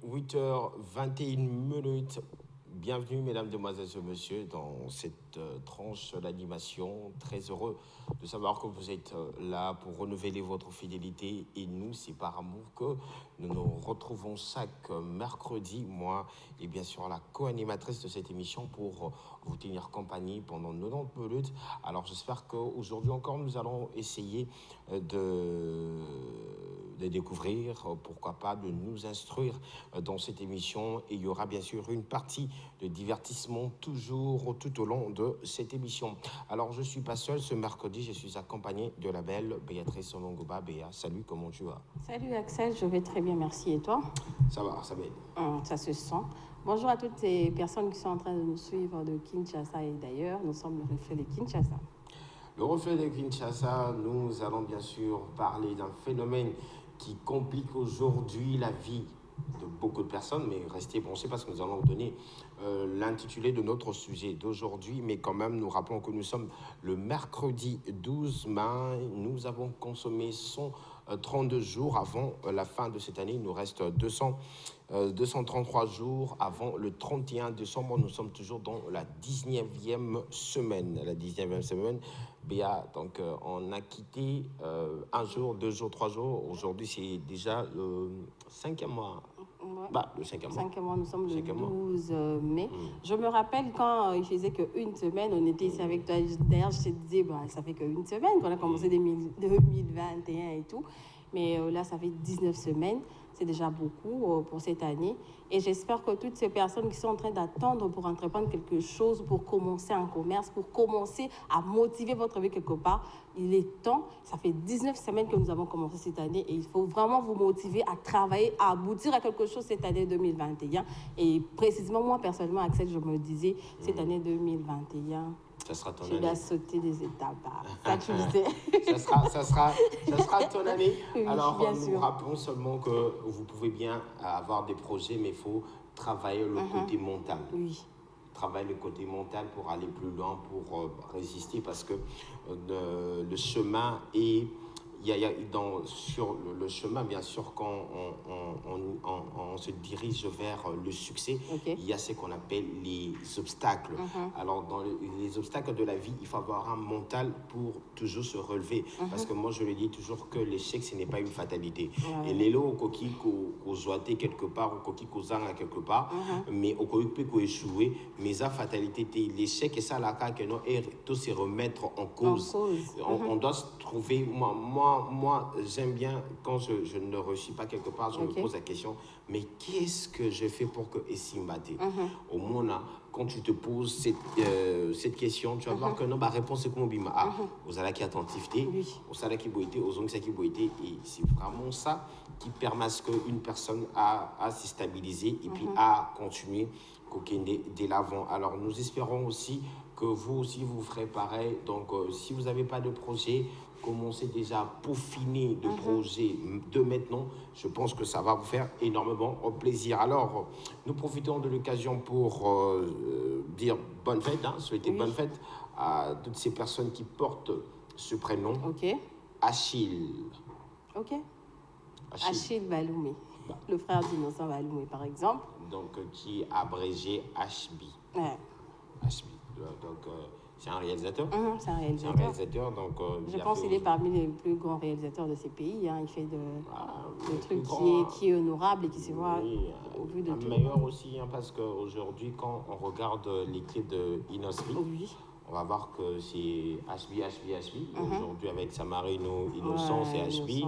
8h21. Bienvenue, mesdames, demoiselles et messieurs, dans cette tranche d'animation. Très heureux de savoir que vous êtes là pour renouveler votre fidélité. Et nous, c'est par amour que nous nous retrouvons chaque mercredi, moi et bien sûr la co-animatrice de cette émission, pour vous tenir compagnie pendant 90 minutes. Alors, j'espère qu'aujourd'hui encore, nous allons essayer de découvrir, pourquoi pas, de nous instruire dans cette émission. Et il y aura bien sûr une partie de divertissement toujours tout au long de cette émission. Alors, je ne suis pas seul ce mercredi, je suis accompagné de la belle Béatrice Olongoba. Béa, salut, comment tu vas? Salut Axel, je vais très bien, merci. Et toi? Ça va, ça m'aide. Ça se sent. Bonjour à toutes les personnes qui sont en train de nous suivre de Kinshasa et d'ailleurs. Nous sommes le reflet de Kinshasa. Le reflet de Kinshasa, nous allons bien sûr parler d'un phénomène qui complique aujourd'hui la vie de beaucoup de personnes, mais restez branchés parce que nous allons vous donner l'intitulé de notre sujet d'aujourd'hui. Mais quand même, nous rappelons que nous sommes le mercredi 12 mai. Nous avons consommé 132 jours avant la fin de cette année. Il nous reste 233 jours avant le 31 décembre. Nous sommes toujours dans la 19e semaine. La 19e semaine, Béa, donc on a quitté un jour, 2 jours, 3 jours. Aujourd'hui, c'est déjà le 5e mois. Ouais. Le 5e mois. 5e mois, nous sommes le 12 mai. Mm. Je me rappelle quand il faisait qu'une semaine, on était ici avec toi. D'ailleurs, je te disais, ça fait qu'une semaine qu'on a commencé 2021 et tout. Mais là, ça fait 19 semaines. C'est déjà beaucoup pour cette année. Et j'espère que toutes ces personnes qui sont en train d'attendre pour entreprendre quelque chose, pour commencer un commerce, pour commencer à motiver votre vie quelque part, il est temps. Ça fait 19 semaines que nous avons commencé cette année et il faut vraiment vous motiver à travailler, à aboutir à quelque chose cette année 2021. Et précisément, moi, personnellement, Axel, je me disais, cette année 2021... Ça sera ton année. année. Tu dois sauter des étapes. Ça, tu le sais. ça sera ton année. Oui, alors, bien nous sûr. rappelons seulement que vous pouvez bien avoir des projets, mais il faut travailler le côté mental. Oui. Travailler le côté mental pour aller plus loin, pour résister, parce que le chemin est... sur le chemin, bien sûr, quand on se dirige vers le succès, il y a ce qu'on appelle les obstacles. Alors, dans les obstacles de la vie, il faut avoir un mental pour toujours se relever. Parce que moi, je le dis toujours que l'échec, ce n'est pas une fatalité. Et les lots, au coquille, qu'au joité quelque part, au coquille, qu'aux arts quelque part, mais au coquille, qu'au échoué, mais la fatalité, l'échec, et ça, la que non, et tout se remettre en cause. On doit se trouver, moi, j'aime bien quand je ne réussis pas quelque part, je me pose la question, mais qu'est-ce que je fais pour que Essimbate? Au moins, là, quand tu te poses cette question, tu vas voir que non, la réponse est comme Bima. Vous allez qui attentivité, vous allez qui boité, aux ongles qui boité, et c'est vraiment ça qui permet à ce qu'une personne à se stabiliser et puis à continuer dès l'avant. Alors, nous espérons aussi que vous aussi, vous ferez pareil. Donc, si vous n'avez pas de projet, commencez déjà à peaufiner le projet de maintenant. Je pense que ça va vous faire énormément plaisir. Alors, nous profitons de l'occasion pour dire bonne fête, souhaiter bonne fête à toutes ces personnes qui portent ce prénom. Achille. Achille Baloumé. Le frère d'Innocent Baloumé, par exemple. Donc, qui est abrégé HB. HB. Donc, c'est un réalisateur. C'est un réalisateur. Donc, je pense qu'il est parmi les plus grands réalisateurs de ces pays. Il fait de trucs qui est honorable et qui se voit au vu de tout. Meilleur aussi, parce qu'aujourd'hui, quand on regarde les clips de Inosri, on va voir que c'est HB. Aujourd'hui, avec Samarino, Innocent, c'est HB.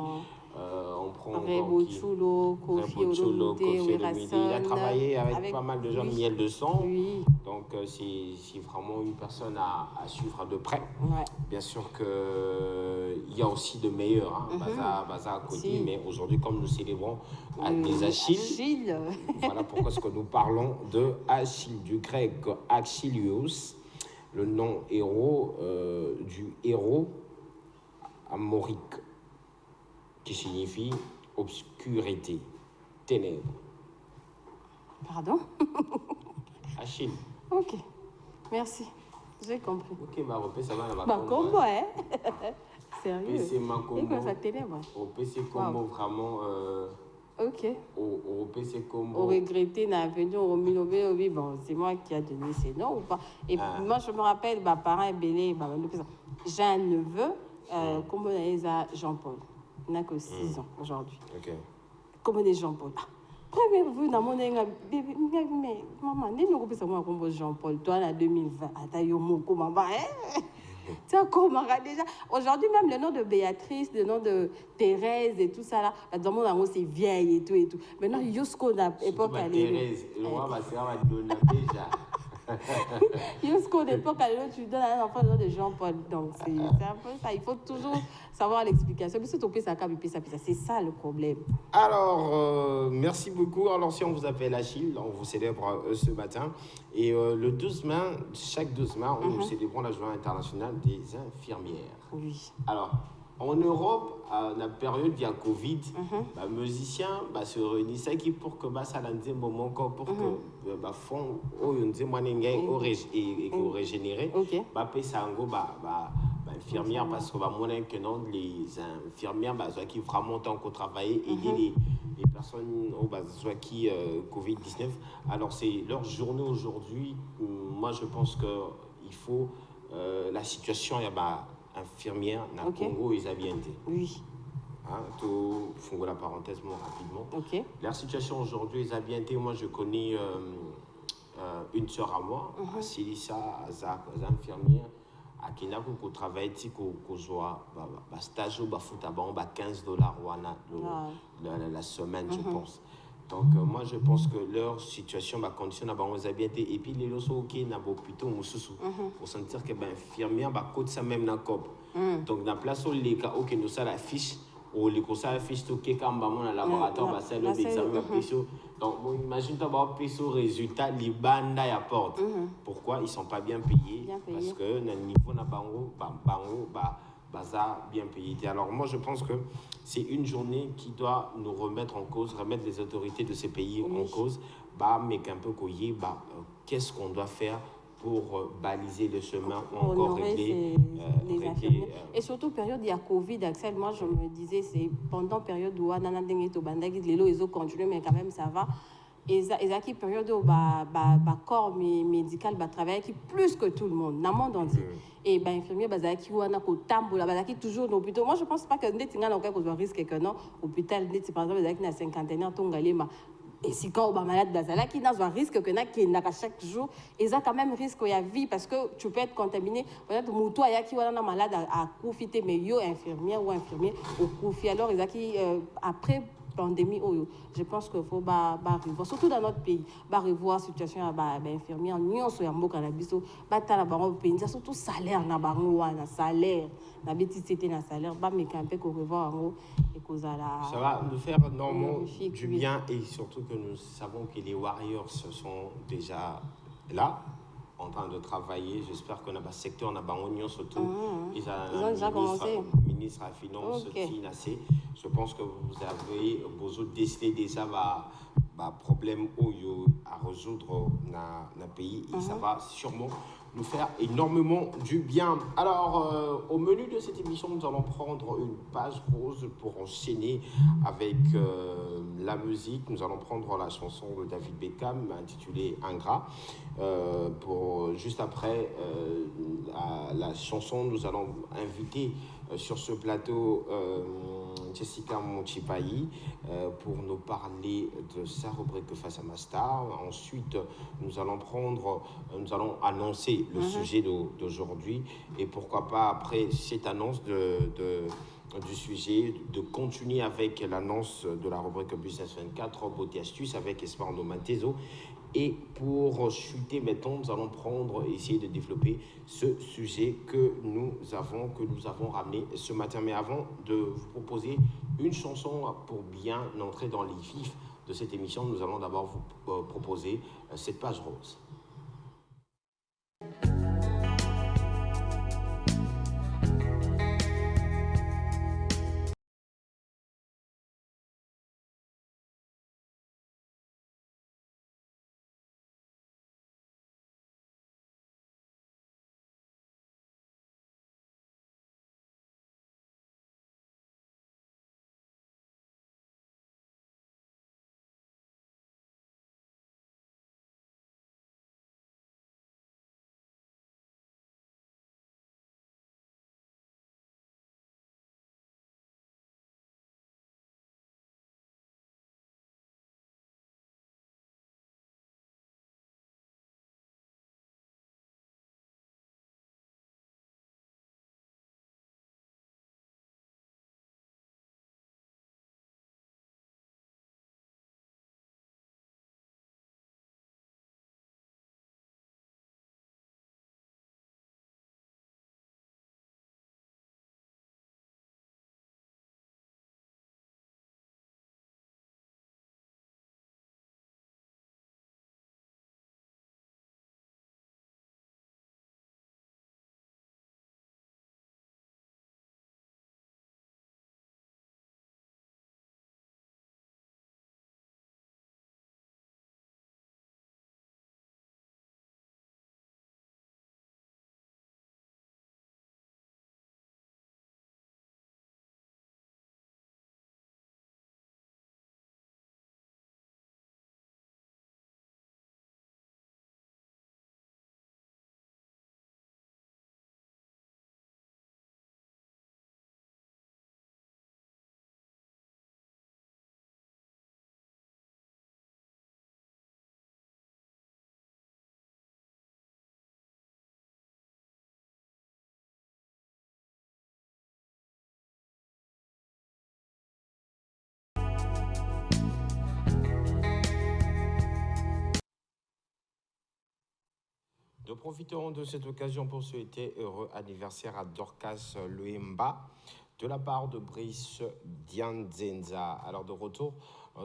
On prend Rebochulo, Kofi Olomide, il a travaillé avec pas mal de gens, Miel de Sang. Donc, c'est vraiment une personne à suivre de près. Bien sûr qu'il y a aussi de meilleurs, Baza à côté, mais aujourd'hui, comme nous célébrons des Achilles, voilà pourquoi est-ce que nous parlons de Achille, du grec Achillios, le nom héros du héros amorique, qui signifie obscurité, ténèbres. Pardon? Achille. Ok, merci, j'ai compris. Ok, ça va, Combo, hein? Sérieux? C'est ma combo. Et quoi ça ténèbre? Au PC combo, vraiment, Ok. Au PC Au Combo. regretté, n'a venu au Milobé, oui, bon, c'est moi qui a donné ces noms ou pas. Et moi, je me rappelle, ma parent est belé, j'ai un neveu, comme on a Jean-Paul. Il n'a que 6 ans aujourd'hui. Ok. Comme on est Jean-Paul. Premier vu dans mon bébé, mais maman, n'est-ce pas moi comme Jean-Paul, toi, en 2020, attends, yo, mon comment, hein? Tu sais, comment déjà. Aujourd'hui, même le nom de Béatrice, le nom de Thérèse et tout ça là, dans mon amour, c'est vieille et tout et tout. Maintenant, jusqu'au époque à Thérèse, le roi va se faire donner déjà. Jusqu'au époque à tu donnes à un enfant le nom de Jean-Paul. Donc, c'est un peu ça. Il faut toujours savoir l'explication. Mais si tu peux ça, c'est ça le problème. Alors, merci beaucoup. Alors, si on vous appelle Achille, on vous célèbre ce matin. Et le 12 mai, chaque 12 mai, nous célébrons la journée internationale des infirmières. Oui. Alors, en Europe, à la période il y a Covid, les musiciens se réunissent pour que ça lance un moment pour que font régénérer infirmières parce que que non les infirmières qui vraiment tant qu'on travaille aider les personnes qui Covid-19. Alors c'est leur journée aujourd'hui. Moi je pense que il faut la situation il y a infirmière na Congo ils habitent. Oui. Hein, tout faut la parenthèse moi rapidement. Ok. Leur situation aujourd'hui ils habitent. Moi je connais une sœur à moi, Silissa, infirmière. À Kinako, qu'on travaille, qu'on soit stage ou $15 la semaine, je pense. Donc, moi, je pense que leur situation, ma condition, n'a pas bien été. Et puis, les gens sont n'a pas plutôt pour sentir que l'infirmière, côté ça même dans le corps. Donc, dans la place où les cas, ok, nous ça la fiche, ou les cas, ça la fiche, tout qui est quand même dans laboratoire, c'est le examen, donc, imagine d'avoir pris ce résultat, les bandes apportent. Pourquoi ils ne sont pas bien payés? Parce que le niveau n'a pas bien payé. Alors, moi, je pense que c'est une journée qui doit nous remettre en cause, remettre les autorités de ces pays en cause. Mais un peu qu'est-ce qu'on doit faire pour baliser le chemin, encore régler les infirmiers. Et surtout, période il y a Covid, Axel, moi je me disais, c'est pendant période où ils ont continué, mais quand même ça va. Et ça qui période où corps médical travaille qui plus que tout le monde, dans le monde entier. Et infirmier qui ou qui toujours dans l'hôpital. Moi je pense pas que nous avons risque que non hôpital par exemple qui na 50 ans tongalema. Et si quand on est malade, qui n'a pas risque que chaque jour, ils ont quand même risque de vie parce que tu peux être contaminé. Peut-être que toi, qui est malade à profiter, mais yo infirmière ou infirmier au profit. Alors, ils qui après pandémie, je pense qu'il faut revoir, surtout dans notre pays, revoir la situation infirmière. Nous sommes en cannabis, surtout salaire, salaire, la bêtise c'était un salaire, mais quand même revoir ça va nous faire normalement du bien et surtout que nous savons que les Warriors sont déjà là en train de travailler. J'espère qu'on a un secteur, on a un oignon surtout. Ils ont déjà commencé. Ministre à la Finance, je pense que vous avez besoin de décider déjà problème à résoudre dans le pays et ça va sûrement nous faire énormément du bien. Alors, au menu de cette émission, nous allons prendre une page rose pour enchaîner avec la musique. Nous allons prendre la chanson de David Beckham intitulée Ingrat. Juste après la chanson, nous allons inviter sur ce plateau Jessica Mochipayi pour nous parler de sa rubrique Face à ma star. Ensuite, nous allons annoncer le sujet d'aujourd'hui et pourquoi pas après cette annonce du sujet, de continuer avec l'annonce de la rubrique Business 24, Beauté Astuce avec Espoir Nomantezo. Et pour chuter, mettons, nous allons essayer de développer ce sujet que nous avons ramené ce matin. Mais avant de vous proposer une chanson pour bien entrer dans les vifs de cette émission, nous allons d'abord vous proposer cette page rose. Nous profiterons de cette occasion pour souhaiter heureux anniversaire à Dorcas Luemba de la part de Brice Dianzenza. Alors de retour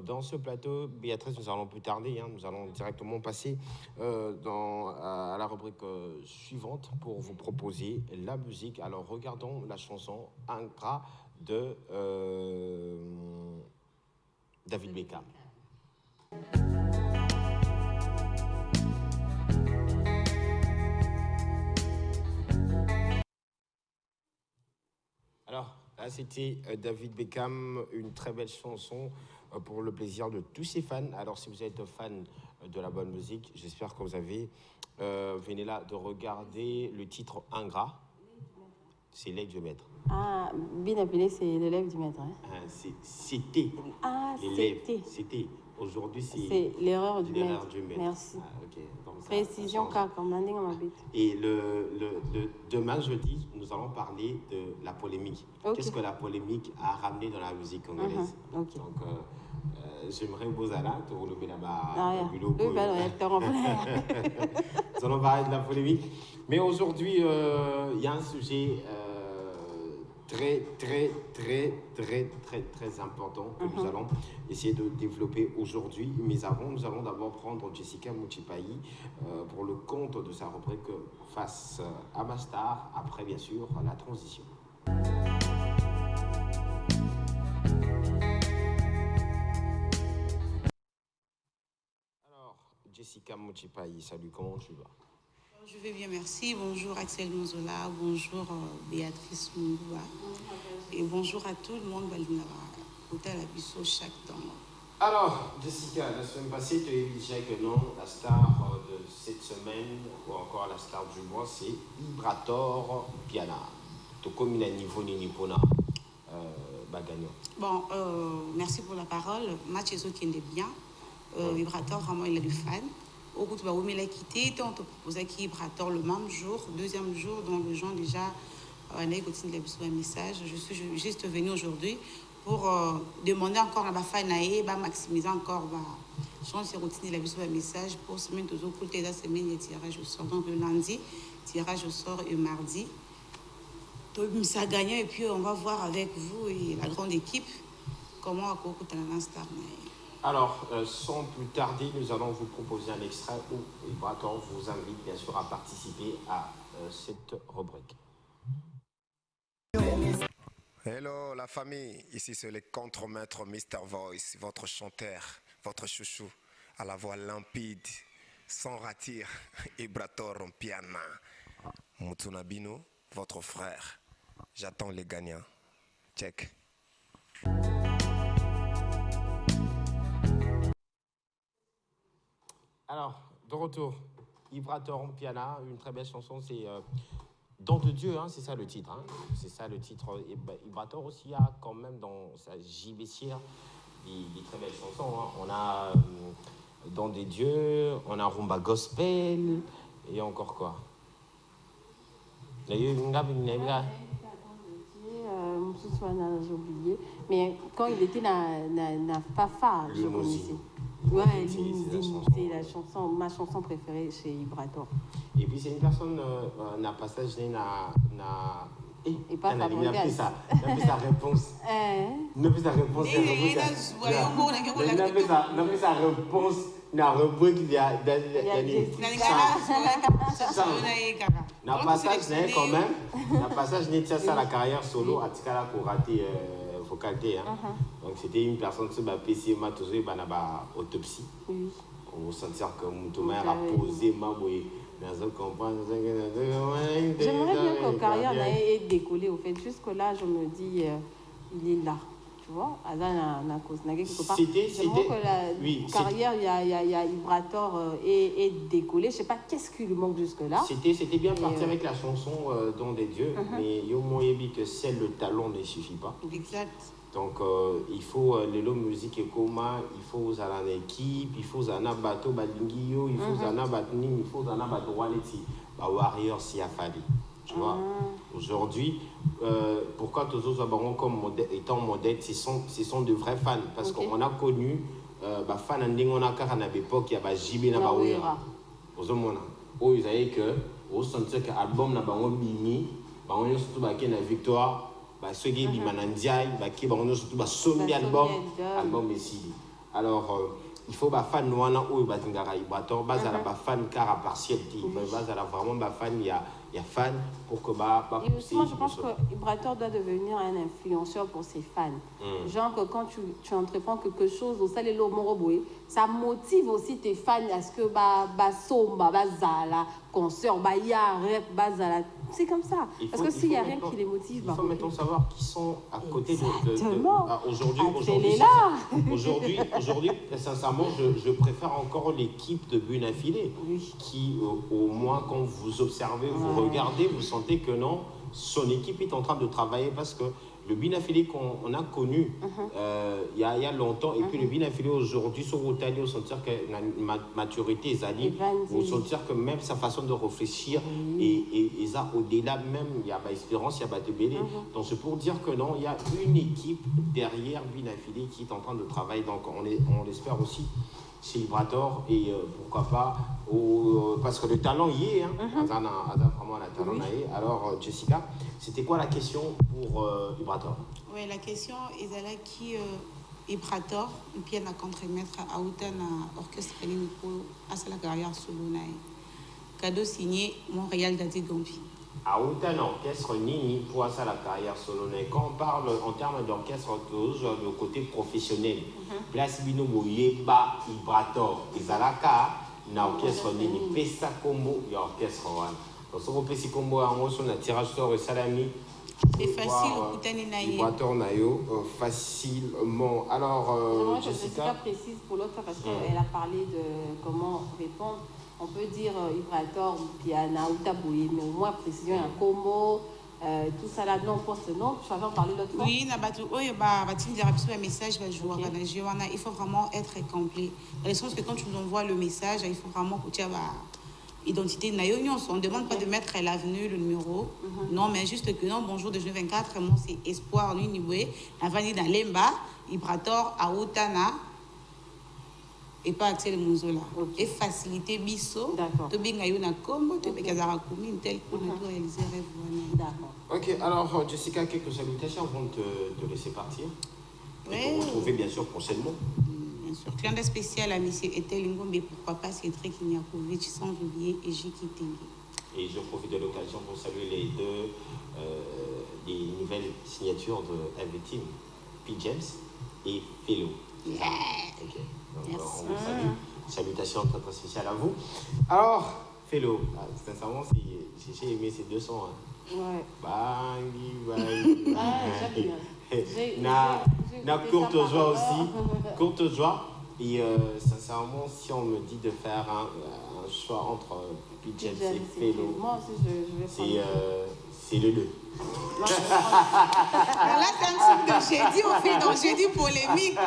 dans ce plateau, Béatrice, nous allons plus tarder, nous allons directement passer à la rubrique suivante pour vous proposer la musique. Alors regardons la chanson Ingrat de David Beckham. Alors, là, c'était David Beckham, une très belle chanson pour le plaisir de tous ses fans. Alors, si vous êtes fan de la bonne musique, j'espère que vous avez, venez là de regarder le titre Ingrat. C'est l'élève du maître. Ah, bien appelé, c'est l'élève du maître. Hein? C'était. Ah, c'était. Aujourd'hui, c'est l'erreur du maître. Merci. Ah, okay. Donc, précision, car comme on dit, et demain, jeudi, nous allons parler de la polémique. Okay. Qu'est-ce que la polémique a ramené dans la musique congolaise? Okay. Donc, j'aimerais vous aller pour le là-bas. Nous allons parler de la polémique. Mais aujourd'hui, il y a un sujet très important que nous allons essayer de développer aujourd'hui. Mais avant, nous allons d'abord prendre Jessica Muchipai pour le compte de sa rubrique Face à ma star, après bien sûr la transition. Alors, Jessica Muchipai, salut, comment tu vas? Je vais bien, merci. Bonjour Axel Mozola, bonjour Béatrice Mungua. Et bonjour à tout le monde. Alors, Jessica, la semaine passée, tu as dit que non, la star de cette semaine, ou encore la star du mois, c'est Ibrator Piana. Tu comme il niveau Nipona gagnant. Bon, merci pour la parole. Match qui est bien. Ibrator, vraiment, il a du fan. Au coup, tu vas quitté. On te proposait qu'il Ibrator le même jour, deuxième jour, dont les gens déjà on a continué un message. Je suis juste venue aujourd'hui pour demander encore à ma famille, maximiser encore la chance de continuer un message pour semaine de côté la semaine de tirage au sort. Donc le lundi, tirage au sort et mardi. Donc ça a gagné et puis on va voir avec vous et la grande équipe comment à quoi on star. Alors, sans plus tarder, nous allons vous proposer un extrait où Ibrator vous invite bien sûr à participer à cette rubrique. Hello la famille, ici c'est le contremaître Mr. Voice, votre chanteur, votre chouchou, à la voix limpide, sans ratir, Ibrator Piana. Moutounabino, votre frère. J'attends les gagnants. Check. Alors, de retour, Ibrator Piana, une très belle chanson, c'est Don de Dieu, c'est ça le titre. C'est ça le titre. Ibrator aussi a quand même dans sa gibecière des très belles chansons. On a Don de Dieu, on a Rumba Gospel, et encore quoi. J'ai oublié. Mais quand il était n'a pas phare, je connaissais. Ouais, c'est la chanson, ma chanson préférée chez Ibrator. Et puis c'est une personne, n'a passage et pas n'a plus sa réponse. N'a plus sa réponse. N'a plus sa réponse. Na rubrique na passage n'est quand même. Na passage n'est ça la carrière solo à Tikala pour rater focalité. Donc c'était une personne qui m'a PC m'a toujours autopsie. Oui. On sentir que Moutouma a posé ma boue dans un campagne. J'aimerais bien que carrière ait décollé au fait. Jusque là je me dis il est là. Tu vois, c'était que la carrière, il y a Ibrator et décollé. Je sais pas qu'est-ce qui lui manque jusque-là. C'était bien parti avec la chanson Don des dieux, mais yo moyebi que seul le talent ne suffit pas. Exact. Donc il faut les musique et comment, il faut une équipe, il faut un bateau badingio, il faut un batning, il faut un bateau waleti, warrior si a fallu. Tu vois, aujourd'hui, pourquoi tous les autres comme étant modèles, ce sont de vrais fans. Parce qu'on a connu, fans on a car à l'époque, il y a JB na Bawera. où ils avaient que, au sentir que l'album n'a pas bimi, on a surtout la victoire, ceux qui ont manandiaï, qui ont surtout sombi album ici. Alors, il faut que les fans ou les fans base à la fan car à partiel, base à la vraiment fan, il y a fan pour que et aussi, moi, je pense que Vibrator doit devenir un influenceur pour ses fans. Genre que quand tu entreprends quelque chose au salé Moroboué, ça motive aussi tes fans à ce que somba, zala, concert, ya rap, zala. C'est comme ça. Parce que s'il n'y a rien qui les motive, il faut maintenant savoir qui sont à côté de aujourd'hui, sincèrement, je préfère encore l'équipe de Bune Affilée, qui au moins quand vous observez, vous regardez, vous sentez que non, son équipe est en train de travailler parce que le Binafilé qu'on a connu il y a longtemps et puis le Binafilé aujourd'hui sur Routali, on sentir que la maturité est allée, on sentir que même sa façon de réfléchir et ça au-delà même il y a Espérance, il y a Batebélé. Donc c'est pour dire que non, il y a une équipe derrière Binafilé qui est en train de travailler, donc on l'espère aussi chez Vibrator et pourquoi pas parce que le talent y est, vraiment le talent y est. Alors Jessica, c'était quoi la question pour Vibrator? Oui, la question est là qui Vibrator, une pièce à contre-maître à Outana orchestre pour à la carrière solo naï. Cadeau signé Montréal Dati Gampi. À Outana orchestre Nini pour à la carrière solo naï. Quand on parle en termes d'orchestre, le côté professionnel, place bino moye ba Vibrator, Izalaka na orchestre Nini, Pesa Combo et orchestre One. Donc ce Pesa Combo en gros sur un tirage sort et salami. C'est facile au Koutani naïe. Vibrator naïo facilement. Alors Jessica précise pour l'autre parce qu'elle a parlé de comment répondre. On peut dire Vibrator, puis à Naoutaboué, mais au moins précision, un combo, tout ça là, non, poste non, tu vas en parler l'autre fois. Oui, un message, il faut vraiment être complet. Dans le sens que quand tu nous envoies le message, il faut vraiment que tu aies identité. On ne demande pas de mettre l'avenue, le numéro. Non, mais juste que non, bonjour de juin 24, moi c'est Espoir Nuniboué, la vanille dans Lemba, Vibrator, à Outana. Et pas Axel Mouzola. Et faciliter Bisso. D'accord. Tu bien na combo, tu bien Kazara commune tel pour nous réaliser rêve. D'accord. Ok, alors Jessica, quelques salutations avant de te laisser partir. Et te retrouver bien sûr prochainement. Bien sûr. Client spécial à M. Etel Ngombe, pourquoi pas Cédric Niakovic, sans oublier et Jiki Tengue. Et je profite de l'occasion pour saluer les deux les nouvelles signatures de LV Team, P. James et Fellow. Yeah. Ok. Donc, on vous salue. Salutations très très spéciales à vous. Alors, Fellow, sincèrement, j'ai aimé ces deux sons. Ouais. Bang. J'aime Na courte joie aussi. Courte joie. Et sincèrement, si on me dit de faire un choix entre P. James et Fellow, moi aussi, je vais prendre. C'est le 2. Là, c'est un truc de jeudi, on fait dans jeudi polémique.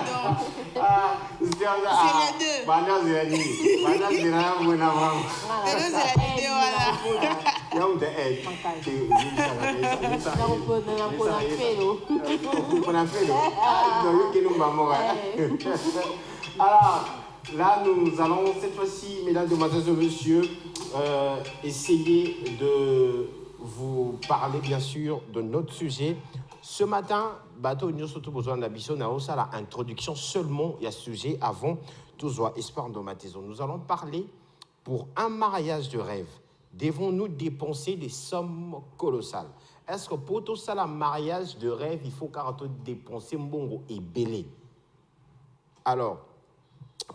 C'est les deux. Maintenant, c'est la nuit. Maintenant, c'est la nuit. C'est la vidéo, voilà. Alors, là, nous allons cette fois-ci, mesdames, demoiselles et messieurs, essayer de vous parler bien sûr de notre sujet. Ce matin, Bateau Union surtout besoin d'ambition, n'a aussi la introduction seulement il y a ce sujet avant tout soit espoir de ma maison. Nous allons parler pour un mariage de rêve. Devons-nous dépenser des sommes colossales? Est-ce que pour tout ça, un mariage de rêve, il faut carrément dépenser mbongo et belé? Alors,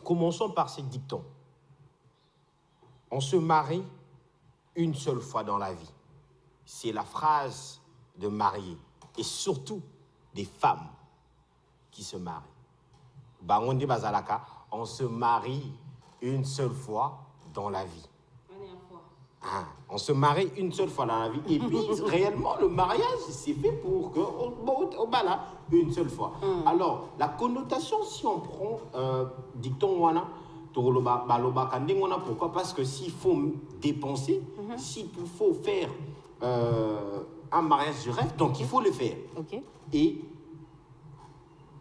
commençons par ces dictons. On se marie une seule fois dans la vie. C'est la phrase de mariés et surtout des femmes qui se marient. Bangondi Bazalaka, on se marie une seule fois dans la vie. On se marie une seule fois dans la vie. Et puis, réellement, le mariage, c'est fait pour que on bala une seule fois. Alors, la connotation, si on prend dicton wana, pourquoi? Parce que s'il faut dépenser, s'il faut faire un mariage de rêve, donc il faut le faire. Okay. Et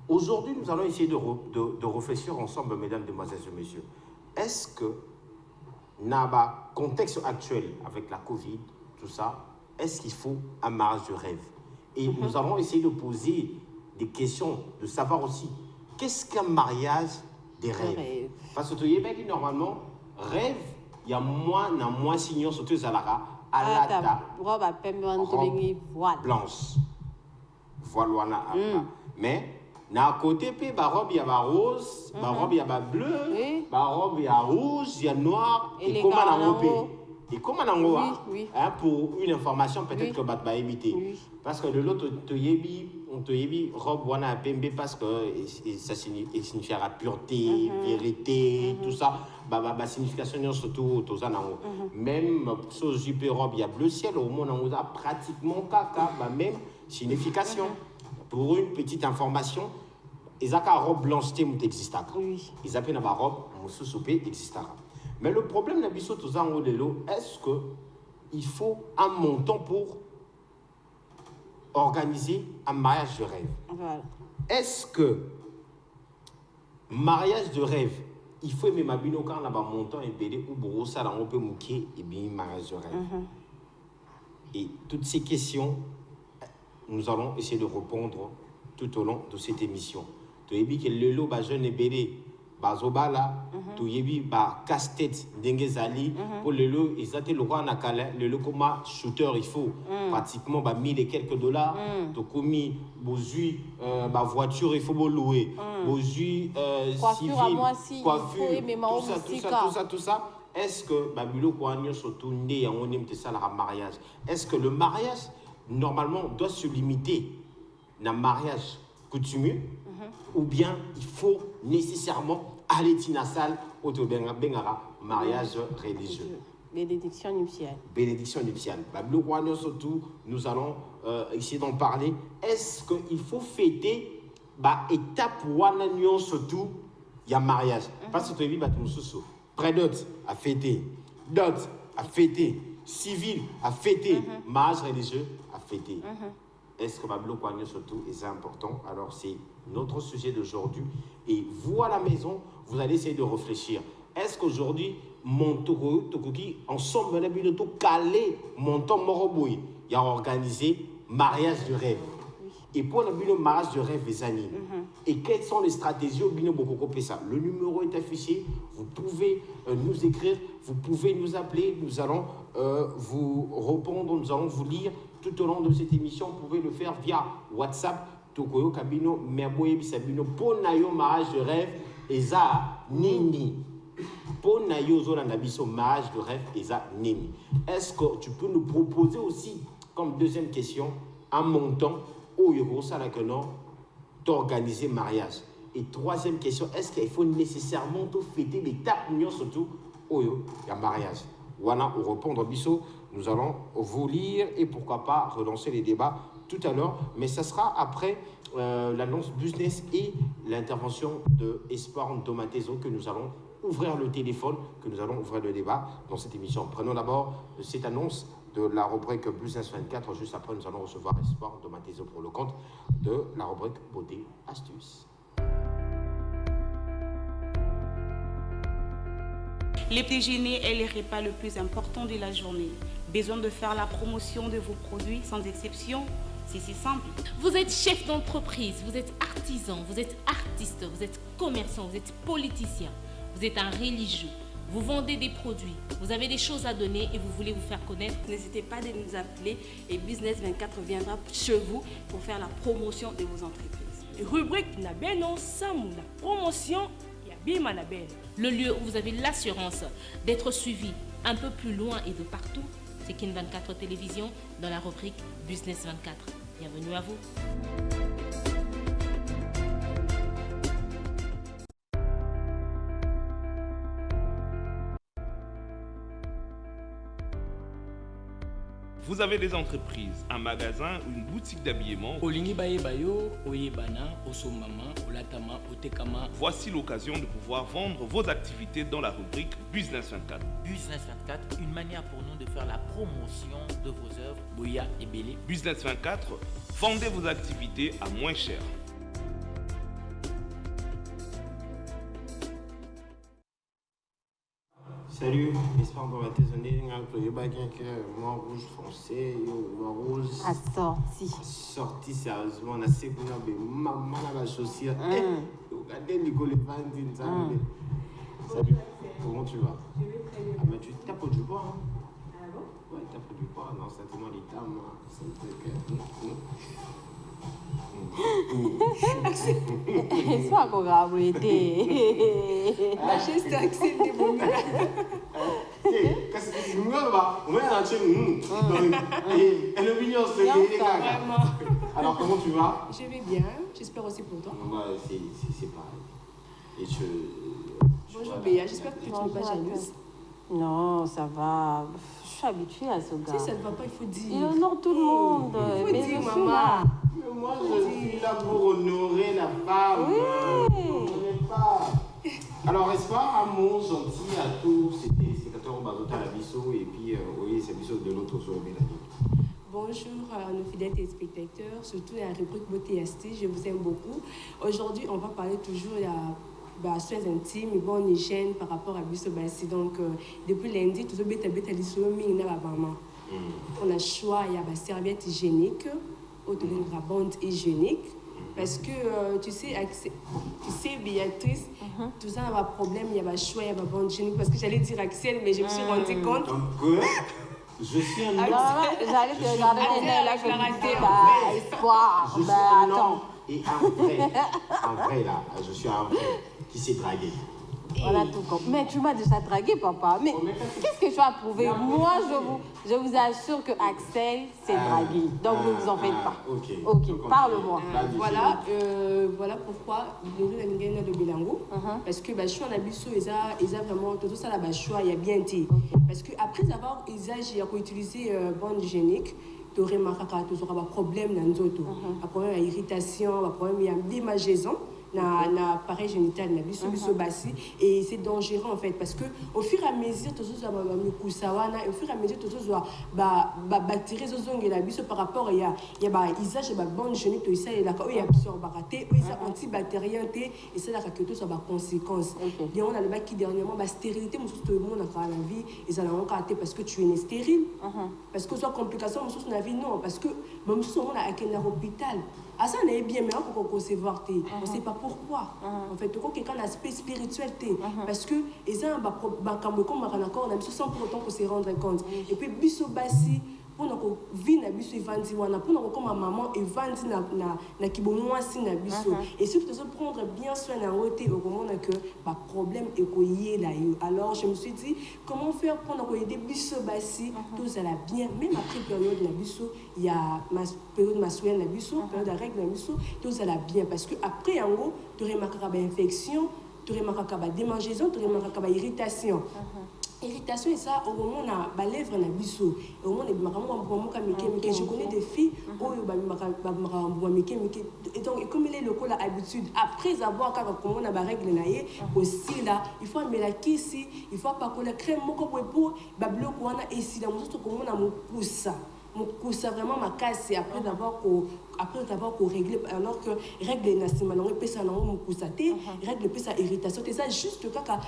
aujourd'hui, nous allons essayer de réfléchir ensemble, mesdames, demoiselles et messieurs. Est-ce que dans le contexte actuel, avec la Covid, tout ça, est-ce qu'il faut un mariage de rêve? Et nous avons essayé de poser des questions, de savoir aussi, qu'est-ce qu'un mariage des rêves? Parce que tu sais, normalement, rêve, il y a moins signaux, surtout à la robe blanche. Voilà. Mais, d'un côté, la robe, il y a rose, la robe, il y a bleu, la robe, il y a rouge, il y a noir, et comment on a et comment on a pour une information, peut-être que tu vas éviter. Parce que de l'autre, on te dit robe, on a pembe parce que ça signifiera pureté, vérité, tout ça. Signification, surtout, tout ça. Même sur le jupe robe, il y a bleu ciel, au moins, on a pratiquement même signification. Pour une petite information, ils ont une robe blanche qui existe. Ils ont une robe qui existe. Mais le problème, est-ce qu'il faut un montant pour organiser un mariage de rêve? Voilà. Est-ce que mariage de rêve, il faut même un montant et ou pour ça, on peut mouquer et bien mariage de rêve? Et toutes ces questions, nous allons essayer de répondre tout au long de cette émission. Tu as vu que le lot jeune et bébé, bazobala, tu as vu casse-tête d'Engezali, pour le lot, ils ont le roi Nakala, le lot comme shooter, il faut pratiquement 1000 et quelques dollars. Tu as commis voiture, il faut louer. Coiffure, tout ça. Est-ce que Babilo Kouagnon se tourne et on aime ça le mariage? Est-ce que le mariage normalement doit se limiter à un mariage coutumier ou bien il faut nécessairement aller dans la salle ou un mariage religieux? Bénédiction nuptiale. Bénédiction nuptiale. Surtout, nous allons essayer d'en parler. Est-ce qu'il faut fêter étape où surtout il y a mariage? Parce que tu as vu, prédote à fêter, dot à fêter, civil à fêter, mariage religieux à fêter. Est-ce que Bablo Kouagnon surtout est important? Alors c'est notre sujet d'aujourd'hui. Et vous à la maison, vous allez essayer de réfléchir. Est-ce qu'aujourd'hui, mon Tokoki, ensemble, on a bien calé mon temps moroboui, il a organisé mariage de rêve. Et pour le mariage de rêve des années. Et quelles sont les stratégies au bino beaucoup ça? Le numéro est affiché, vous pouvez nous écrire, vous pouvez nous appeler, nous allons vous répondre, nous allons vous lire tout au long de cette émission. Vous pouvez le faire via WhatsApp, Tokoyo Kabino, Merboye Bisabino, pour Nayo mariage de rêve, Eza Nini. Pour Nayo Zola Nabiso mariage de rêve, Eza Nini. Est-ce que tu peux nous proposer aussi, comme deuxième question, un montant où il y a d'organiser mariage? Et troisième question, est-ce qu'il faut nécessairement fêter l'étape surtout où il y a mariage? Voilà, au répondre à Bissot, nous allons vous lire et pourquoi pas relancer les débats tout à l'heure, mais ça sera après l'annonce business et l'intervention de Espoir Ndomatezo que nous allons ouvrir le téléphone, que nous allons ouvrir le débat dans cette émission. Prenons d'abord cette annonce de la rubrique Business 24. Juste après, nous allons recevoir Espoir Ndomatezo pour le compte de la rubrique Beauté Astuces. Les petits déjeuners est le repas le plus important de la journée. Besoin de faire la promotion de vos produits sans exception? C'est si simple. Vous êtes chef d'entreprise, vous êtes artisan, vous êtes artiste, vous êtes commerçant, vous êtes politicien, vous êtes un religieux, vous vendez des produits, vous avez des choses à donner et vous voulez vous faire connaître. N'hésitez pas de nous appeler et Business 24 viendra chez vous pour faire la promotion de vos entreprises. Rubrique Nabeno Samou, la promotion Yabima Nabel. Le lieu où vous avez l'assurance d'être suivi un peu plus loin et de partout, c'est Kin 24 Télévision dans la rubrique Business 24. Bienvenue à vous. Vous avez des entreprises, un magasin ou une boutique d'habillement. Olingi baye bayo, oyebana, osomama, olatama, otekama. Voici l'occasion de pouvoir vendre vos activités dans la rubrique Business 24. Business 24, une manière pour nous de faire la promotion de vos œuvres. Boya et Belé. Business 24, vendez vos activités à moins cher. Salut, j'espère qu'on va t'aider. Le baguette, moi rouge foncé, moi rose. Sorti sérieusement, on a sécu, maman a la chaussure. Regardez Nicolas Vandine, ça. Salut, comment tu vas? Ah, mais tu tapes du poids, hein? Ah bon? Ouais, tapes du poids, non, sentiment l'état, moi. C'est un truc. Soit qu'on va arrêter. La geste accès des bons. Qu'est-ce que tu me dis? On est dans chez nous. Elle est mignonne, c'est vraiment. Alors, comment tu vas? Je vais bien, j'espère aussi pour toi. Moi, c'est pareil. Et Bonjour Béa, j'espère que tu n'es pas jalouse. Non, ça va. Je suis habituée à ce gars. Si ça ne va pas, il faut dire. Il honore tout le monde. Il faut dire, maman. Mais moi, je suis là pour honorer la femme. Oui. Pas. Alors, espoir, amour, gentil à tous. C'était 14 Bazota la Bisso. Et puis, oui, c'est Bisso de l'autre sur le Mélanie. Bonjour à nos fidèles téléspectateurs, surtout à la rubrique Beauté ST, je vous aime beaucoup. Aujourd'hui, on va parler toujours de soins intimes et bonne hygiène par rapport à Bisso Bassi. Donc, depuis lundi, tout le monde on a choix, il y a une serviette hygiénique, autre une bande hygiénique. Parce que, tu sais, Béatrice, tout ça, il y a un problème, il y a un choix, il y a une bande hygiénique. Parce que j'allais dire Axel, mais je me suis rendu compte. Je suis un homme. J'allais te regarder là, je me disais, espoir. Je suis un homme et un vrai là, je suis un vrai qui s'est dragué. On a tout compris. Mais tu m'as déjà dragué, papa. Mais qu'est-ce que tu as prouvé? Moi, je vous assure que Axel s'est dragué. Donc, ne vous en faites pas. Ok, parle-moi. Voilà pourquoi nous avons gagné de Bilango. Parce que je suis en abisso, ils ont vraiment tout ça là, il y a bien été. Parce que après avoir utilisé bande hygiénique, tu aurais un problème dans un problème d'irritation, un problème d'imageaison. Na appareil génital na biso basi et c'est dangereux en fait parce que au fur et à mesure tout ça va me kusawana et au fur et à mesure tout ça va bactéries zozonge la biso par rapport il y a usage de bande génique tout ça et là quand il absorbe raté oui ça antibactérien et c'est là que tout ça va conséquence et on a le bac qui dernièrement stérilité tout le monde a la vie ils ont encore raté parce que tu es stérile parce que soit complication sur la vie non parce que même si on a à l'hôpital ah ça n'est bien mais on peut concevoir on sait pas pourquoi en fait tout quelqu'un aspect spirituel parce que ils ont comme on a sans pour autant qu'on se rendre compte et puis biso basi pour nous vivre na biso evandi wana pour nous comme maman evandi na kibomwasi na biso et surtout de prendre bien soin na roté au moment que problème est koyé là alors je me suis dit comment faire pour nous aider biso basi tout ça la bien même après période na biso il y a ma période menstruelle na biso période de règle na biso tout ça la bien parce que après en gros tu remarques infection tu remarques démangeaison tu remarques irritation irritation et ça au moment na lèvre na biso au moment de je connais des filles et donc comme il est le la habitude après avoir comment on a règle naie aussi là il faut mettre la kisi il faut pas coller crème moko pour bloc wana et si la moto comment on a ça vraiment ma casse après d'avoir réglé alors que règle nationale on peut ça non règle peut ça irritation c'est ça juste kaka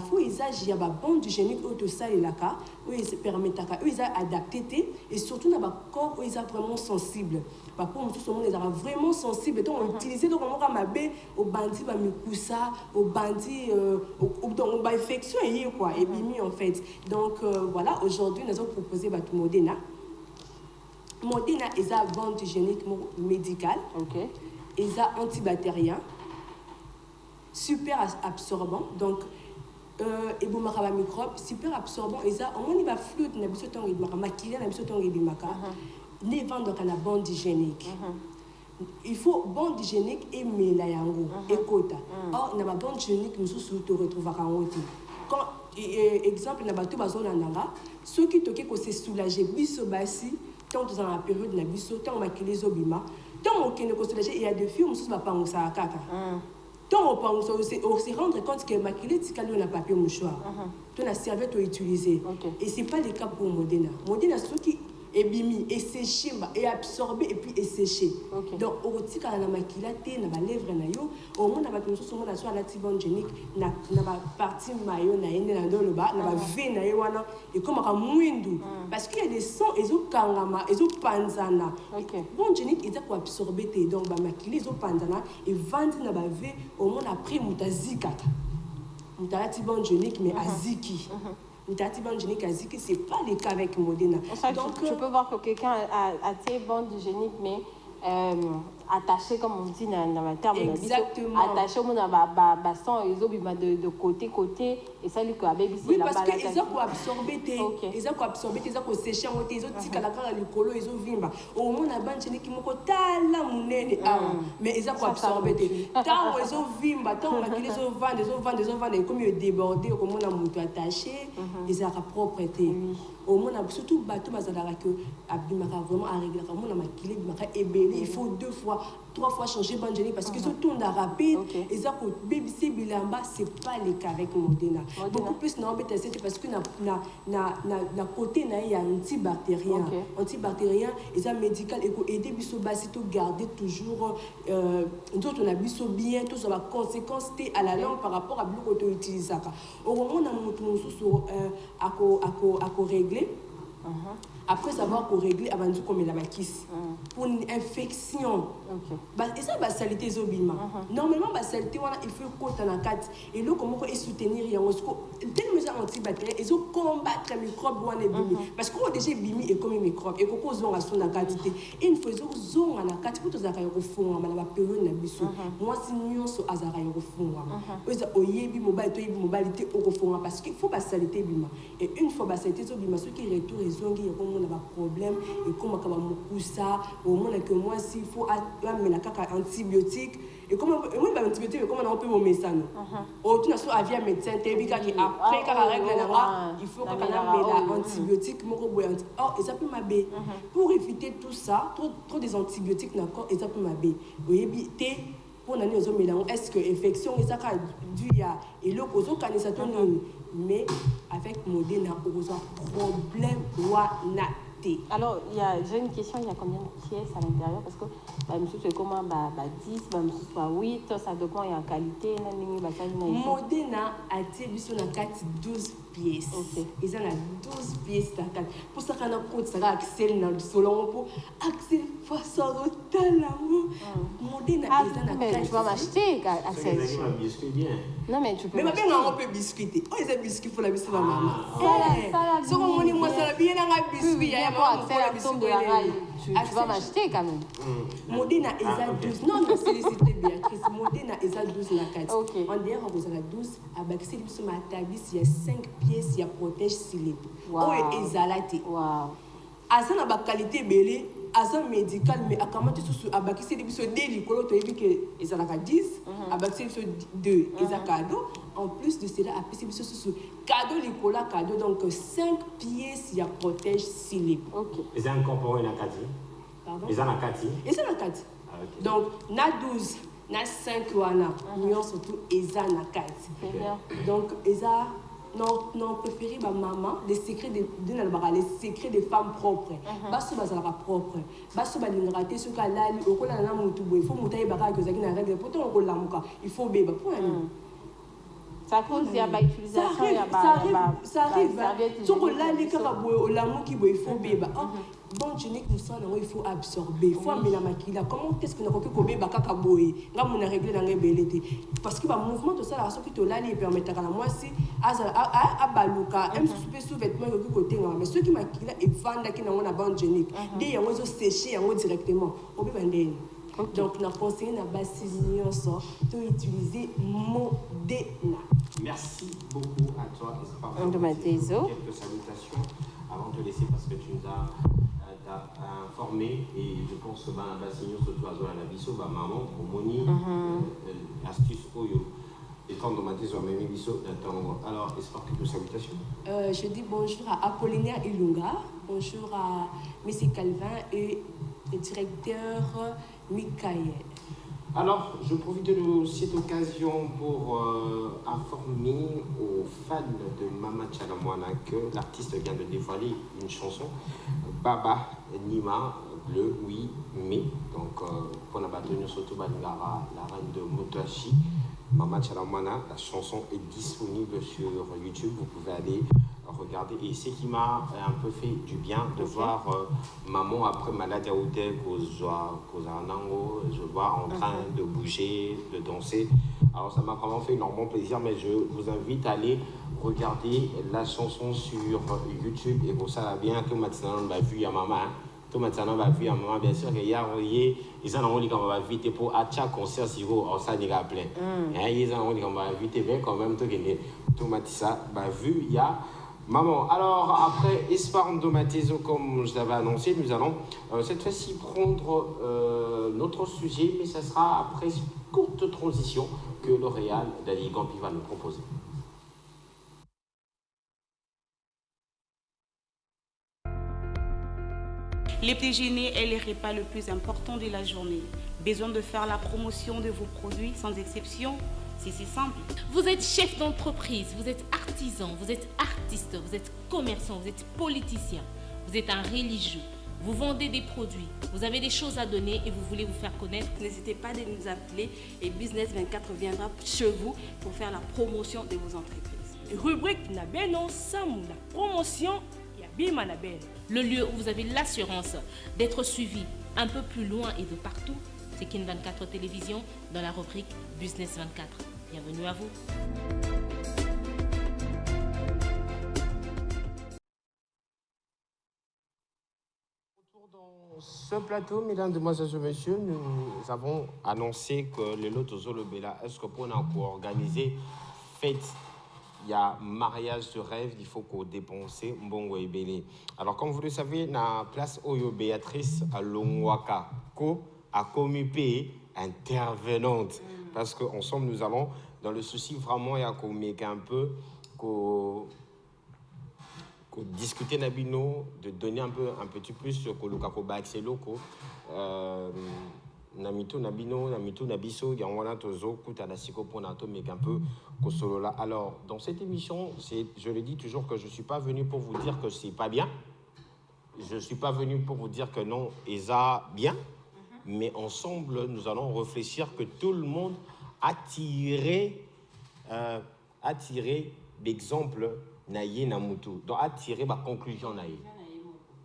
faut usage il y a bande hygiénique auto ça et là ka où ils permettent à ils adapté et surtout dans corps où ils sont vraiment sensibles pour tout ce monde ils sont vraiment sensibles donc on utiliser donc on va mabé au bandit ba mikusa au bandit donc ba infection et quoi et bimi en fait donc voilà aujourd'hui nous avons proposé tout Modena Modena est une bande hygiénique médicale, est antibactérien, super absorbant, donc et bon microbe super absorbant, et ça on y va fluide na biso tangi maka maquiller na biso tangi bimaka, les vendre dans la bande hygiénique. Il faut bande hygiénique et melayango et quota. Or na bande hygiénique nous se retrouvera en haut. Quand exemple na bato bazona nanga, ceux qui toquent ko se soulager biso basi tant dans la période na biso tant maquiller zobima tant on ne soulager il y a des filles on se va pas on ça kaka tant on pense on se rendre compte que maquiller tikalo na papier mouchoir tant la serviette utiliser et c'est pas le cas pour Modena ceux qui et bimi et séché et absorbé et puis et séché. Donc au tika na makila te na ba lèvre na yo au moins na ba tout so na so la tibon génique na ba partie mayo na ene na ndolo ba na ba ve na yo wana et comme ka mwindu parce qu'il y a des sons ezo kangama ezo panzana. Bon génique ils ko absorbé te donc ba makila ezo panzana et vendre na ba ve au moins après mutazika. Mutalati bon génique mais aziki. Mutalati bon génique aziki c'est pas le cas avec Modena. Donc tu peux voir que quelqu'un a tes bandes géniques mais attaché comme on dit dans le terme attaché au monde bassin de côté et ça lui que avec oui parce que ils ont absorbé ils ont absorbé ils ont séché ils ont tika la cara le colo ils ont vimba au monde a ban génique moko tala munene mais ils ont absorbé tant ils ont vimba tant ils ont vendre comme ils débordé comme on a muto attaché ils ont propreté au monde surtout bateau bazalaka que abimaka vraiment à régler comme on a makilé bimaka ébélé il faut 2 fois 3 fois changer banjani parce que ils tournent rapide et ça pour BBC bilamba c'est pas le cas avec Modena beaucoup plus na embêté c'est parce que na côté na il y a antibactérien et ça médical et ko aider biso basito garder toujours nous on a biso bien tout ça va conséquence à la langue par rapport à beaucoup to utiliser ça au moment na mutu mususu ako régler après savoir qu'on règle avant de comme la maquisse pour une infection et ça va salité zobima normalement va salité il faut côté na 4 et là comment il soutenir il y a telle mesure antibactérienne ils ont combattre les microbes ou bimi parce qu'on déjà bimi et comme microbe et qu'on zone à son quantité et une fois zone à la 4 pour tous azara refond la période na biso moi si nyonso azara refond oza oyebi mobilité au refond parce qu'il faut pas salité bima et une fois ba salité zobima ceux qui retour ils ont on a un problème et comment on ça au moins que moi s'il faut amener la caca antibiotique et comment moi antibiotique comment on peut mon message au tout naso avia médecin tebika qui après quand règle il faut qu'on ait l'antibiotique mon et ça peut m'aber pour éviter tout ça trop des antibiotiques d'accord et ça peut m'aber vous éviter pour nani aux hommes est-ce que infection et ça dû à et le cause quand ça tourne mais avec Modena on a problème ouanaté. Alors j'ai une question, il y a combien de pièces à l'intérieur parce que monsieur c'est comment 10 monsieur soit 8 ça dépend il y a qualité Modena a dit sur la carte 12 pièces. Ils en a 12 pièces dans carte. Pour ça qu'on a compte ça Axel dans le salon pour Axel face à l'hôtel Modena ils en a 4. Tu vas m'acheter Axel. Non mais tu peux. Mais bien on peut biscuiter. Oh ils ont biscuit pour la biscuit ma maman. Ça on moi ça bien dans biscuit il y a Axel tombe de la raille. Tu vas m'acheter quand même. Modena ils ont 12. Non félicité Béatrice. Modena ils ont 12 la carte. En derrière on vous a 12 à Baxi sur ma table il y a 5 pièces il y a protège slip. Oh et ezalate. Wow. Asa na ba qualité belé asa médical mais à comment tu sous à Baxi biso deli kolo to yebi que ezalaka 10 à Baxi biso 2 ezakado en plus de cela à Baxi biso sous cadeau licola cadeau donc 5 pièces il y a protège slip. OK. Ils ont incorporé la carte. Pardon? Ils ont la carte. Ils ont la carte. Donc na 12 na 5 wana nous surtout eza na carte. Donc eza non préféré ma maman les secrets les secrets des femmes propres baso bazalaka propre baso balingaka ce ka lali okola na mutu boy il faut mutaye baka que zaki na règle pourtant on lamuka il faut beba pour ça cause il y a pas utilisation il y a ça arrive so ko lali kaka boy o lamuki boy il faut beba bon génique nous ça il faut absorber il faut amener la makila comment est-ce que na koki ko beba kaka boy nga mona régler na ngebelete parce que ba mouvement de ça la raison qui te lali permettra la moi si a baluka même sous vêtements yoki côté mais ceux qui makila et vanda qui na on a bon génique des yango zo sécher yango directement on peut vendre. Donc na conseiller na basi nyonso to utiliser Modena. Merci beaucoup à toi Espoir. Quelques salutations avant de te laisser parce que tu nous as informé et je pense que Bassigno surtout à Zola Nabiso, maman, Omoni, astuce Oyo. Et quand on m'a dit alors, Espoir, quelques salutations. Je dis bonjour à Apollinaire Ilunga, bonjour à M. Calvin et le directeur Michael. Alors, je profite de cette occasion pour informer aux fans de Mama Tchalamwana que l'artiste vient de dévoiler une chanson Baba Nima, bleu, oui, mais. Donc, pour la bataille, surtout Balingara, la reine de Motoashi, Mama Chalamana, la chanson est disponible sur YouTube. Vous pouvez aller regarder. Et ce qui m'a un peu fait du bien de voir maman après malade à hôtel, je vois en train de bouger, de danser. Alors, ça m'a vraiment fait énormément plaisir, mais je vous invite à aller regarder la chanson sur YouTube. Et pour ça, là, bien que maintenant, on va vu à maman. Tout maintenant, on va vu à maman, bien sûr, qu'il y a ils ont dit qu'on va vite pour chaque concert, si vous, ça n'est pas plein. Ils ont dit qu'on va vite, mais quand même, tout ça, va vu, il y a maman. Alors, après Espoir Ndomatezo, comme je l'avais annoncé, nous allons cette fois-ci prendre notre sujet, mais ça sera après une courte transition que L'Oréal Dali Gampi va nous proposer. Les petits déjeuners est le repas le plus important de la journée. Besoin de faire la promotion de vos produits sans exception? C'est si simple. Vous êtes chef d'entreprise, vous êtes artisan, vous êtes artiste, vous êtes commerçant, vous êtes politicien, vous êtes un religieux, vous vendez des produits, vous avez des choses à donner et vous voulez vous faire connaître. N'hésitez pas de nous appeler et Business 24 viendra chez vous pour faire la promotion de vos entreprises. Rubrique Nabeno Samoula. Promotion Yabi Manabel. Le lieu où vous avez l'assurance d'être suivi un peu plus loin et de partout, c'est Kin 24 Télévision dans la rubrique Business 24. Bienvenue à vous. Dans ce plateau, mesdames, demoiselles et messieurs, nous avons annoncé que le lot de Bella, est-ce que pour organiser fête, il y a mariage de rêve, il faut qu'on dépense mbongo ebele. Alors, comme vous le savez, la place Oyo Béatrice à Longwaka, a commis intervenante. Parce qu'ensemble, nous allons, dans le souci vraiment, il y a un peu, discuter Nabino, de donner un petit plus sur le Kakoba accès locaux. Namito Nabino, Namito Nabiso, Yangwana Tozo, Kutanasiko Ponato, mais un peu Kosolola. Alors, dans cette émission, je le dis toujours que je ne suis pas venu pour vous dire que c'est pas bien. Je ne suis pas venu pour vous dire que non, Esa bien. Mais ensemble, nous allons réfléchir que tout le monde a tiré l'exemple Naye Namutu. Donc, a tiré ma conclusion Naye.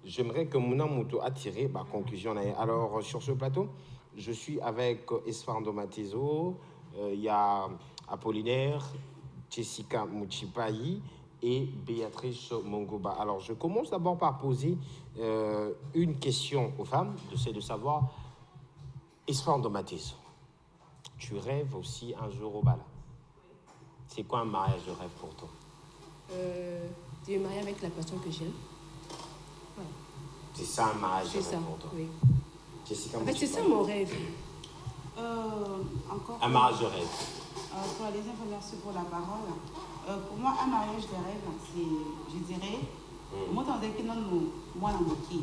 J'aimerais que Mounamutu a tiré ma conclusion Naye. Alors, sur ce plateau, je suis avec Espoir Ndomatezo, il y a Apollinaire, Jessica Mouchipayi et Béatrice Mongoba. Alors, je commence d'abord par poser une question aux femmes, c'est de savoir, Espoir Ndomatezo, tu rêves aussi un jour au bal. C'est quoi un mariage de rêve pour toi? Tu es marié avec la personne que j'aime. Ouais. C'est ça un mariage de rêve pour toi? Oui. Jessica, en fait, c'est ça mon rêve. Encore un mariage de rêve. Pour la deuxième fois, merci pour la parole. Pour moi, un mariage de rêve, c'est, je dirais, moi, dans des cas, moi, dans mon qui,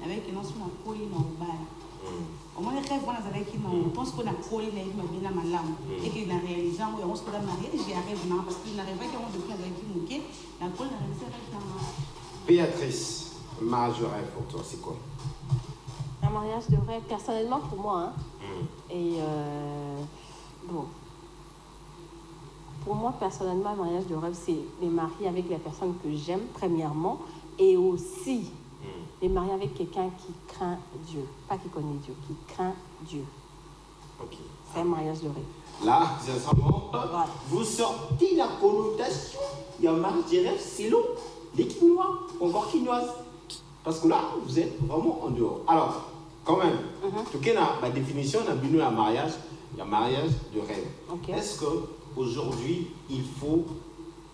avec un ensemble de colis dans le bal. Au moins, les rêves, on a avec qui, on pense qu'on a collé les gens, mais bien à ma lame, et qu'il a réalisé, on se peut marier, j'ai un rêve, parce qu'il n'arrive pas qu'on depuis avec qui, mouquet, la colle n'a réalisé avec la main. Béatrice, mariage de rêve pour toi, c'est quoi? Un mariage de rêve, personnellement pour moi. Et bon, pour moi, personnellement, un mariage de rêve, c'est les marier avec la personne que j'aime, premièrement, et aussi les marier avec quelqu'un qui craint Dieu. Pas qui connaît Dieu, qui craint Dieu. Ok. C'est un mariage de rêve. Là, sincèrement, vous sortez la connotation. Il y a un mariage de rêve, c'est long. Les Quinois, encore Quinoises. Parce que là, vous êtes vraiment en dehors. Alors, quand même, tout cas, la définition d'un la mariage, il y a mariage de rêve. Okay. Est-ce qu'aujourd'hui, il faut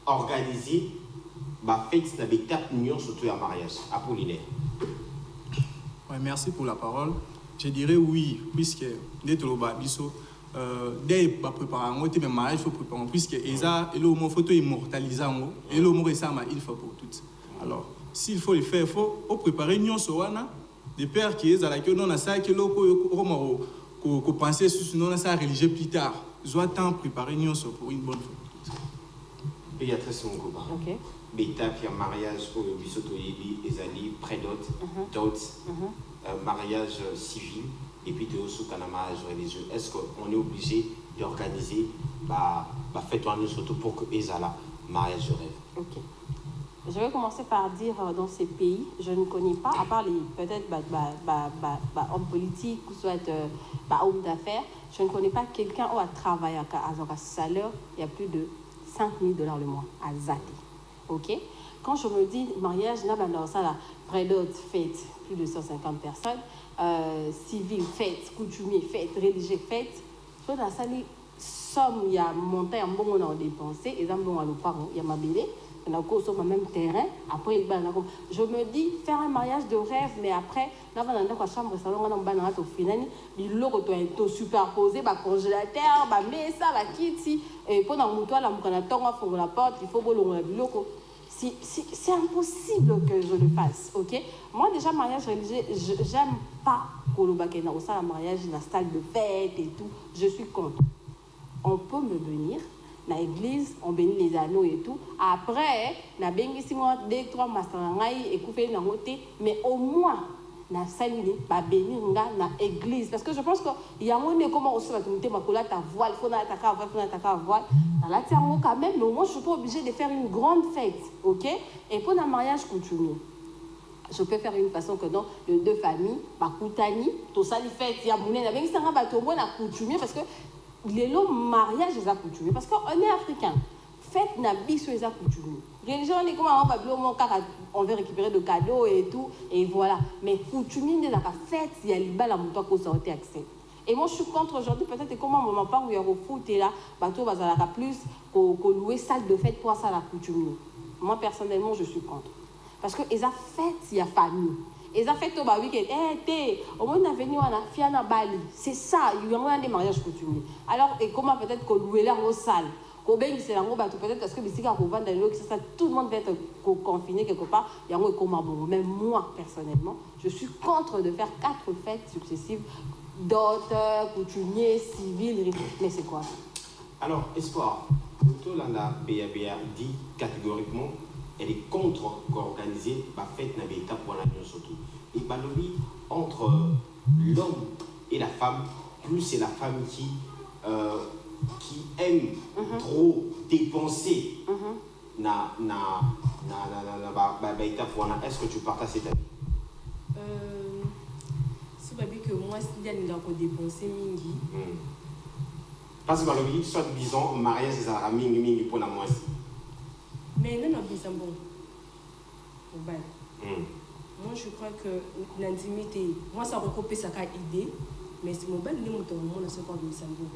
organiser ma fête avec ta union, surtout un mariage? Apollinaire. Ouais, merci pour la parole. Je dirais oui, puisque dès que dès préparer un mariage, il faut préparer, puisque il faut immortaliser, et il faut pour toutes. Alors, s'il faut le faire, il faut préparer une union des pères qui est à laquelle on a ça, qui est penser sur ce religieux plus tard. Ils doivent tant préparer une union pour une bonne fois. Béatrice Mungoba. Ok. Beta qui a mariage au Bisoto Yebi, Ezali, prédot, dot, mariage civil, et puis de aussi un mariage religieux. Est-ce qu'on est obligé d'organiser, faites-toi nous surtout pour que Ezala, mariage de rêve? Ok. Je vais commencer par dire dans ces pays, je ne connais pas, à part les peut-être hommes politiques ou soit hommes d'affaires, je ne connais pas quelqu'un qui a travaillé à salaire, il y a plus de $5 000 le mois à Zati. Ok? Quand je me dis mariage, prédote, fête, plus de 150 personnes, civil, fête, coutumier, fête, religieux, fête, je dois salir somme, il y a monté un bon on a dépensé, et il y a ma bébé. On a sur le même terrain. Après, je me dis, faire un mariage de rêve, mais après, dans la chambre, on a au final, il est superposé, congélateur, mais ça, kitty, et pendant que la la porte, il faut que c'est impossible que je le fasse, ok? Moi, déjà, mariage religieux, j'aime pas que le mariage, la salle de fête et tout, je suis contre. On peut me venir. Dans l'église, on bénit les anneaux et tout. Après, on a béni 2-3 masarangai et coupé dans côté, mais au moins, on a salué, on bénir dans l'église. Parce que je pense qu'il y a un moment comment on se va tomber, ma collate à voile, il faut attaquer à voile. Dans la terre, quand même, mais au moins, je ne suis pas obligée de faire une grande fête, ok? Et pour un mariage coutumier, je peux faire une façon que non, les deux familles, Koutani, tout ça, les fêtes, il y a mon nez, avec ça, on va tomber dans coutumier parce que les longs mariages les accoutumés parce qu'on est africain. Faites nabi sur les accoutumés. Religion on est comme on veut récupérer de cadeaux et tout et voilà. Mais coutumier n'est pas fête il y a les balles à mon toit qu'on sortait accès. Et moi je suis contre aujourd'hui peut-être comment mon père où il y a au foot et là bateau bazalaka plus qu'on louer salle de fête pour ça la coutumier. Moi personnellement je suis contre parce que les fêtes il y a famille. Ils ont fait au week-end. Au moins, on a venu à Fiana Bali. C'est ça, il y a des mariages coutumiers. Alors, et comment peut-être qu'on loue l'air aux salles? Peut-être parce que tout le monde va être confiné quelque part. Mais moi, personnellement, je suis contre de faire 4 fêtes successives d'autres, coutumiers, civils. Mais c'est quoi? Alors, Espoir, Landa BABA dit catégoriquement elle est contre organiser la fête na beta pour la union surtout. Et balobi entre l'homme et la femme, plus c'est la femme qui aime trop dépenser na beta pour la. Est-ce que tu partages cet avis? C'est pas bien que moi si il y a une dépenser mingi. Parce que balobi soit disons mariage c'est ça mingi pour la moitié. Mais non, c'est bon. Moi, je crois que l'intimité, moi, ça recoupe sa idée, mais c'est mon bel nom de mon monde, c'est pas de Sambo.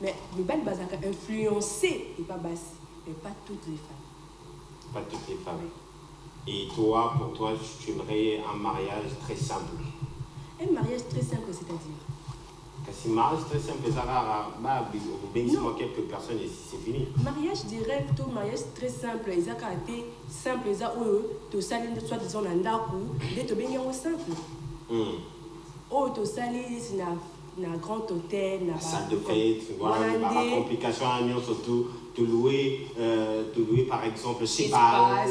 Mais le bel bazar influencé et pas basse, mais pas toutes les femmes. Pas toutes les femmes. Oui. Et toi, pour toi, tu aimerais un mariage très simple? Un mariage très simple, c'est-à-dire? Parce que mariage très simple, c'est rare. Bénissez-moi quelques personnes et c'est fini. Mariage de rêve, tout mariage très simple. Ils ont été simple, ils ont tout ça, soit disons un ndaku, dès que bien simple. Oh, tout ça, c'est un grand hôtel, la salle de fête, voilà, la complication à Nyon surtout. Te louer par exemple, cheval,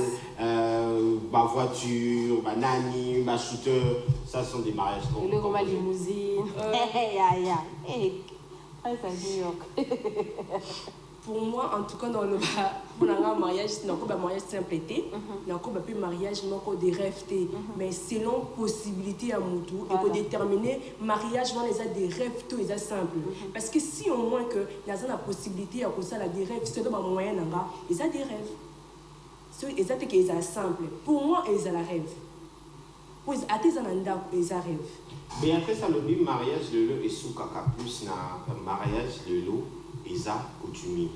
ma voiture, ma nani, ma shooter, ça sont des mariages qu'on le roman limousine. Pour moi, en tout cas, dans le mariage, c'est un mariage simpleté, c'est un mariage des rêves, mais selon possibilité à mon tour, il faut déterminer mariage dans les des rêves tout les simples. Parce que si au moins que il y a la possibilité à ça des rêves, c'est dans moyen ils ont des rêves. Ils ont des simples. Pour moi, ils ont la rêve. Pour ils ont rêve. Mais après ça le mariage de l'eau et sous caca plus na mariage de l'eau et ça coutumier.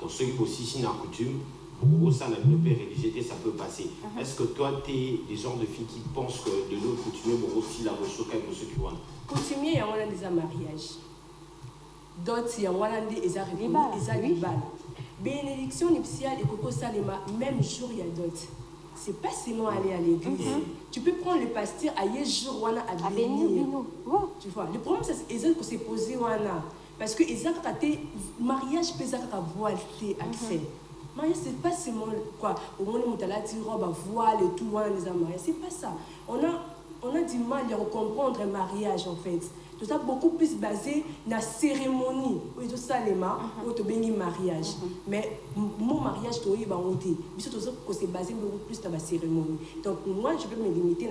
Donc ceux qui aussi si na coutume pour ça na le père religieux ça peut passer. Est-ce que toi tu es des genres de filles qui pensent que de l'eau coutumier pour aussi la recherche avec ceux qui vont? Coutumier il y a un des mariages. D'autres il y a un des arrêts. Bénédiction nuptiale et coco salema même jour il y a d'autres. C'est pas seulement aller à l'église. Tu peux prendre le pasteur à y jour à bénir. Tu vois, le problème c'est que c'est posé parce que ils ont raté mariage peut avoir accès. Mariage, c'est pas seulement quoi. Au moins, on a dit robe, voile et tout, les mariés. C'est pas ça. On a du mal à comprendre un mariage en fait. Tout ça beaucoup plus basé na cérémonie. Oui, tout ça les ma, ou tout bien mariage. Mais mon mariage toi il va monter. Biso tout ça que c'est basé beaucoup plus dans la cérémonie. Donc moi je peux me limiter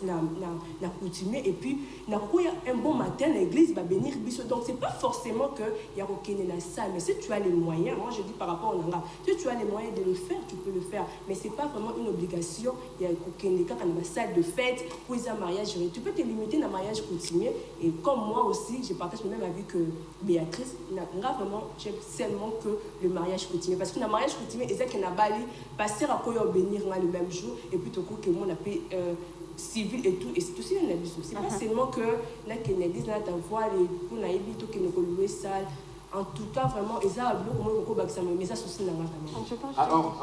na coutumier et puis na quoi un bon matin l'église va bénir biso. Donc c'est pas forcément que il y a aucun na salle, mais si tu as les moyens, moi je dis par rapport au nanga, si tu as les moyens de le faire, tu peux le faire, mais c'est pas vraiment une obligation. Il y a aucun cas dans la salle de fête pour un mariage, tu peux te limiter dans mariage coutumier. Et comme moi aussi, je partage le même avis que Béatrice, j'aime seulement que le mariage coutumier. Parce que le mariage coutumier, c'est qu'il y a Bali, passer à quoi bénir le même jour, et puis tout coup que mon appel civil et tout, et c'est aussi un abus. C'est pas seulement que là qu'il y a des gens qui voient les pour la tout qui nous louer salle. En tout cas, vraiment, et ça, mais ça, c'est alors,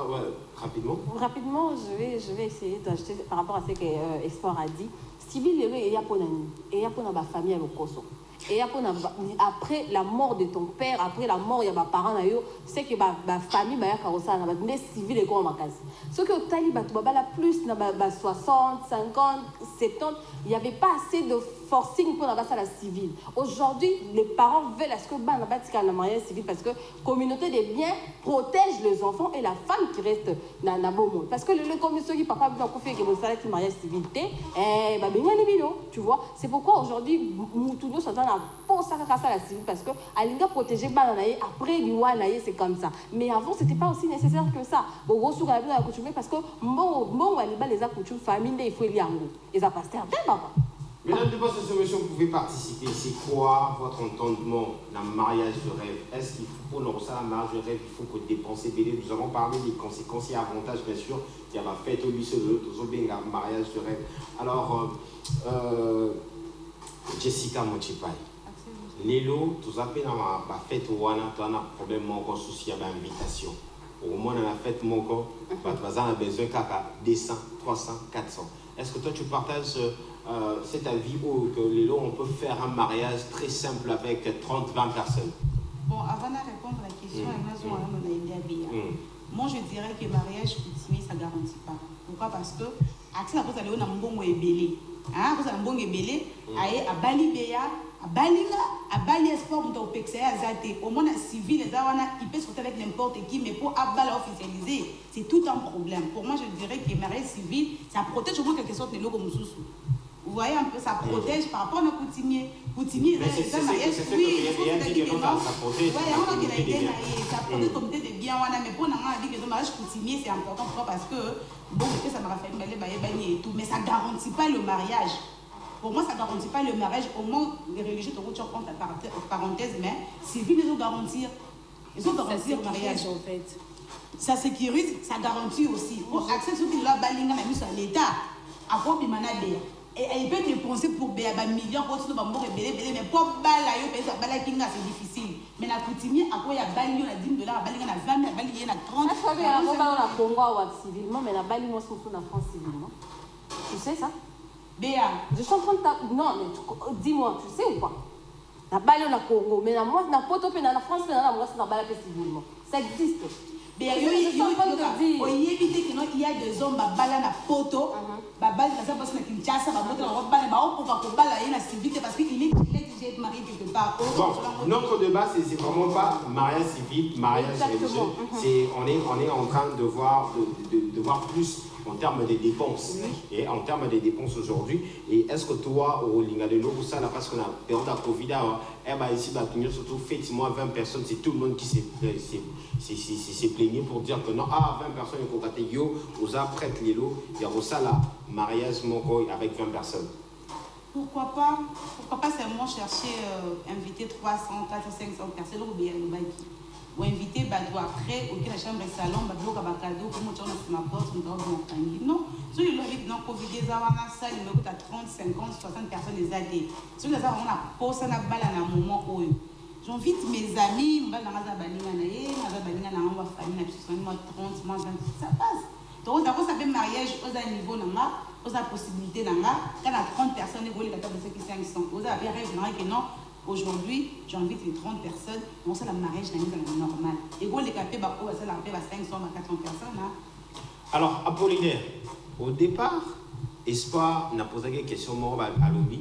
rapidement. Rapidement, je vais essayer d'ajouter par rapport à ce que Espoir a dit. Civil, il y a pour la famille à l'Okoso. Et après la mort de ton père, après la mort de tes parents, c'est que la famille est civile et comme ma case. Ce que tu as dit, plus 60, 50, 70, il n'y avait pas assez de forcing pour la civile. Aujourd'hui, les parents veulent à ce que le mariage civil parce que la communauté des biens protège les enfants et la femme qui reste dans le bon monde. Parce que le commission qui papa a fait que le mariage civil, tu vois. C'est pourquoi aujourd'hui, nous tous sommes dans pour ça la civile parce que Alinga protéger après c'est comme ça. Mais avant c'était pas aussi nécessaire que ça. Parce que bon les accoutumes famille il faut y aller. Les pasteurs Mesdames et messieurs, ce monsieur, vous pouvez participer. C'est quoi votre entendement dans le mariage de rêve? Est-ce qu'il faut, pour nous ça, un mariage de rêve, il faut que dépenser BD? Nous avons parlé des conséquences et avantages, bien sûr. Il y a la fête au lycée, un mariage de rêve. Alors, Jessica Mochipai, Lélo, tout ça, dans la fête où on a un problème, mon souci, il y a une invitation. Au moins, dans la fête, mon corps, on a besoin de 200, 300, 400. Est-ce que toi, tu partages cet avis où que Lélo, on peut faire un mariage très simple avec 30, 20 personnes? Bon, avant de répondre à la question, moi je dirais que le mariage coutumier, ça ne garantit pas. Pourquoi? Parce que, accès à vous allez un bon ébélé. Vous avez un bon ébélé, à Bali Béa, à Bali Espoir, au moins civil, il peut se retrouver avec n'importe qui, mais pour Abala officialiser, c'est tout un problème. Pour moi, je dirais que le mariage civil, ça protège au moins quelque chose de l'eau comme sous. Vous voyez un peu, ça protège par rapport à nos coutumiers. Coutumiers, c'est un mariage, oui, ça protège. Ça protège comme des biens, mais pour nous, on dit que le mariage coutumier, c'est important. Pourquoi? Parce que, bon, ça m'a fait et tout, mais ça ne garantit pas le mariage. Pour moi, ça ne garantit pas le mariage. Au moins, les religieux te retirent compte la parenthèse, mais civil, ils ont garantir. Ils ont garantir le mariage, en fait. Ça sécurise, ça garantit aussi. Pour accès sur la balinga, la mise à l'État, à quoi il et il peut dépenser pour des millions, pour tout le monde, mais pour balayer, c'est difficile. Mais la coutumier, à quoi il y a balayé, à 10 $, à balayé, à 20 $, à balayé, à 30 $. Est-ce qu'il y a un Congo civilement, mais la balayé, moi, surtout en France civilement? Tu sais ça? Béa. Je suis en train de... Non, mais dis-moi, tu sais ou pas? La balayé, au Congo, mais la France, mais la balayé civilement. Ça existe. Il y a des hommes qui balent la photo, parce qu'il est déjà marié quelque part. Bon, notre débat, c'est vraiment pas mariage civil, mariage religieux. On est en train de voir plus en termes de dépenses. Et en termes de dépenses aujourd'hui, et est-ce que toi, au Lingadelo, ça, parce qu'on a période de Covid, ici, surtout, faites-moi 20 personnes, c'est tout le monde qui s'est plaigné pour dire que non, 20 personnes, il faut que vous prête les lots, il y a ça là, mariage avec 20 personnes. Pourquoi pas seulement chercher, inviter 300, 400, 500 personnes ou bien le bail ou inviter après, au la chambre de salon, cadeau, comme on a ma porte, non, ceux qui l'ont dit dans Covid, ils ont une salle, ils ont 30, 50, 60 personnes les AD. Ceux qui ont une pause, on a balle à un moment où j'invite mes amis, je vais dans ma famille, ça passe. Donc, d'abord, ça fait mariage, on a un niveau, on a la possibilité, quand on a 30 personnes, on a 500, on a un rêve que non. Aujourd'hui, j'invite les 30 personnes, on sait la mariage normal. Et quand les capés, on va faire 500 à 400 personnes. Alors, Apollinaire, au départ, Espoir n'a posé une question à l'objet.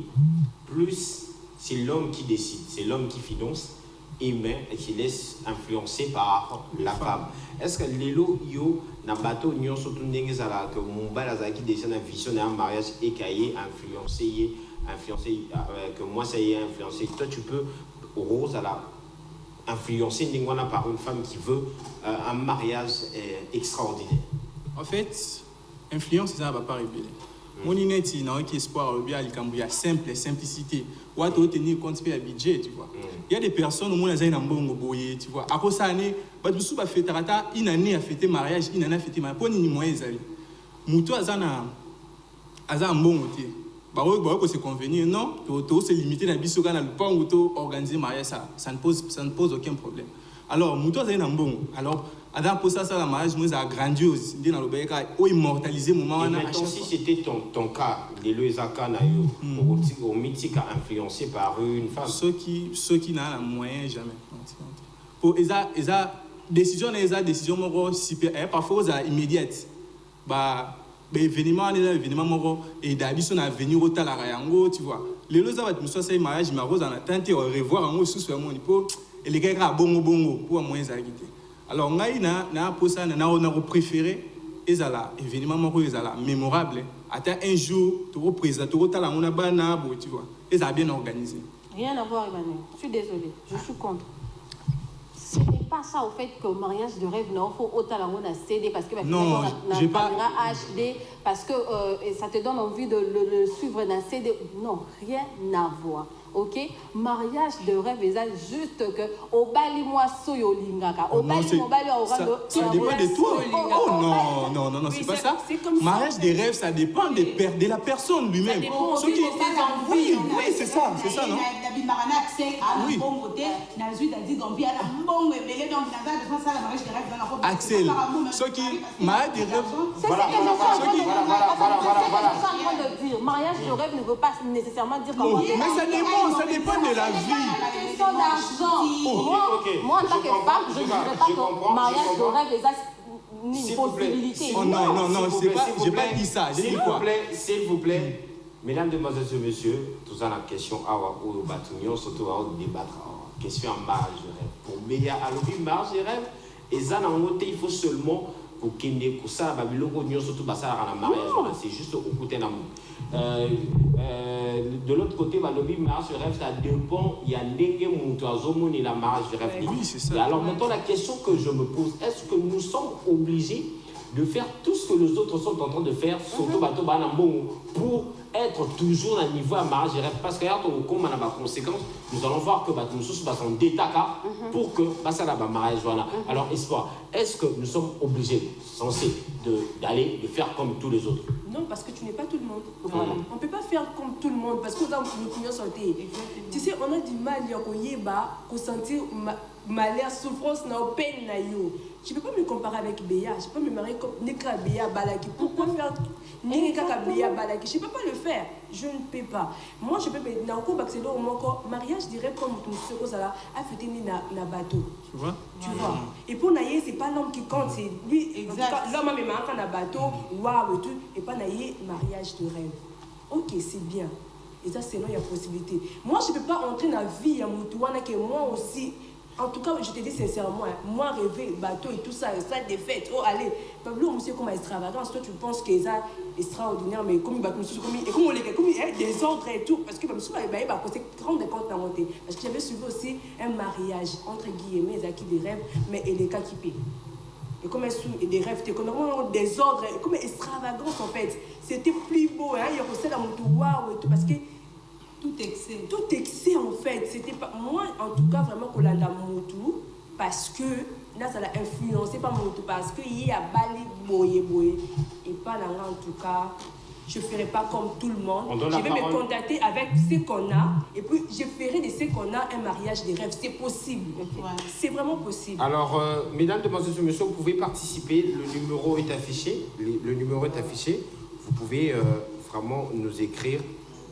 Plus, c'est l'homme qui décide, c'est l'homme qui finance et qui laisse influencer par la femme. Est-ce que l'élo yo n'a bateau union surtout que mon balazaki déjà une vision d'un mariage et qui influencé que moi ça y est influencé. Toi tu peux Rose à la influencer par une femme qui veut un mariage extraordinaire. En fait, influence ça va pas révéler. Mon ineti n'a aucun espoir bien il simple simplicité. Ou à tenir compte de budget, tu vois. Il y a des personnes au moins elles ont un bon boyer, tu vois. Après ça année, bah tout ça va faire tarata, une année à fêter mariage, une année à fêter mariage. Pour ni moyen zali. Muto azana un bon côté. Bah ouais c'est convenu non, to c'est limité dans biso kana le pas auto organiser mariage ça ne pose aucun problème. Alors muto azana un bon. Alors Adam pour ça la mariage moi ça grandiose, dit dans le béka ou immortaliser moment na. Si c'était ton cas, les loisaka na yo au mythique influencé par une femme. Ceux qui n'a moyen jamais. Pour esa décision moko super parfois ça immédiate. Bah événement moko et d'habitude na venir au talaka yango tu vois. Les loza va me ça mariage ma rose en attente au revoir en sous sur mon pour et les gars bongo pour moyen ça quitter. Alors ngai na pour ça na on a préféré ezala événement moko ezala mémorable ata un jour tu représente tu tala on a bana bo tu vois et ça bien organisé. Rien à voir Emmanuel, je suis désolée, je suis contre. Ce n'est pas ça au fait que mariage de rêve non faut autant la on a cédé parce que non, j'ai pas HD parce que ça te donne envie de le suivre dans CD. Non, rien à voir. OK, mariage de rêve c'est juste que au bali moi soyo lingaka au bali mo bali au rando ça dépend de toi. Oh non c'est pas ça. Mariage de rêve ça dépend de la personne lui-même. Ce qui oui c'est ça non. Axel, ce qui mariage de rêve voilà. Mariage de rêve ne veut pas nécessairement dire comment ça dépend de la vie. Question d'argent. Moi, en tant que femme, je ne dirais pas que mariage de rêve est une possibilité. Oh non, c'est pas, j'ai pas dit ça. J'ai dit quoi? S'il vous plaît, mesdames, demoiselles et messieurs, tout ça la question à ou batunion, surtout à débattre question en mariage de rêve. Pour meilleur à l'objet mariage de rêve, et ça dans le il faut seulement pour qu'il y ait ça la Babylone surtout ça à la mariage. C'est juste au côté d'amour. De l'autre côté, le mariage de rêve, ça dépend. Il y a des gens qui la mariage de rêve. Oui, c'est ça. Alors maintenant, la question que je me pose, est-ce que nous sommes obligés de faire tout ce que les autres sont en train de faire, surtout pour être toujours à niveau à mariage de rêve? Parce que comme on a la conséquence, nous allons voir que nous sommes détaka pour que ça la mariage voilà. Alors espoir, est-ce que nous sommes obligés, censés d'aller de faire comme tous les autres? Non, parce que tu n'es pas tout le monde. Voilà. On ne peut pas faire comme tout le monde parce que dans le santé, tu sais, on a du mal à sentir malheur, souffrance, peine. Je ne peux pas me comparer avec Béa. Je ne peux pas me marier comme Nika Béa Balaki. Pourquoi faire Nika Béa Balaki? Je ne peux pas le faire. Je ne peux pas. Moi, je peux me mariage direct comme tout ce que ça a fait na bateau. Tu vois? Et pour Naye, ce n'est pas l'homme qui compte, c'est lui. Exact. L'homme a mis un bateau, waouh et tout. Et pas Naye, mariage de rêve. Ok, c'est bien. Et ça, c'est non, il y a possibilité. Moi, je ne peux pas entrer dans la vie à Moutouana que moi aussi. En tout cas, je te dis sincèrement, moi rêver, bateau et tout ça, ça des fêtes, oh allez, Pablo, monsieur, comme extravagance, toi tu penses que ça extraordinaire, mais comme il bateau, comme il y a des ordres et tout, parce que comme ça, il va causer 30 comptes à monter. Parce que j'avais suivi aussi un mariage, entre guillemets, qui des rêves, mais et des cas qui paient. Et comme des rêves, des ordres, comme extravagance en fait. C'était plus beau, hein, il y a aussi la moto, waouh et tout, parce que. Tout excès en fait. C'était pas moi en tout cas vraiment qu'on l'a moto parce que là ça l'a influencé par moto parce que il y a bali boye et pas là en tout cas je ferai pas comme tout le monde. Je vais me contacter avec ce qu'on a et puis je ferai de ce qu'on a un mariage de rêve. C'est possible. Ouais. C'est vraiment possible. Alors mesdames, demoiselles et messieurs, vous pouvez participer. Le numéro est affiché. Le numéro est affiché. Vous pouvez vraiment nous écrire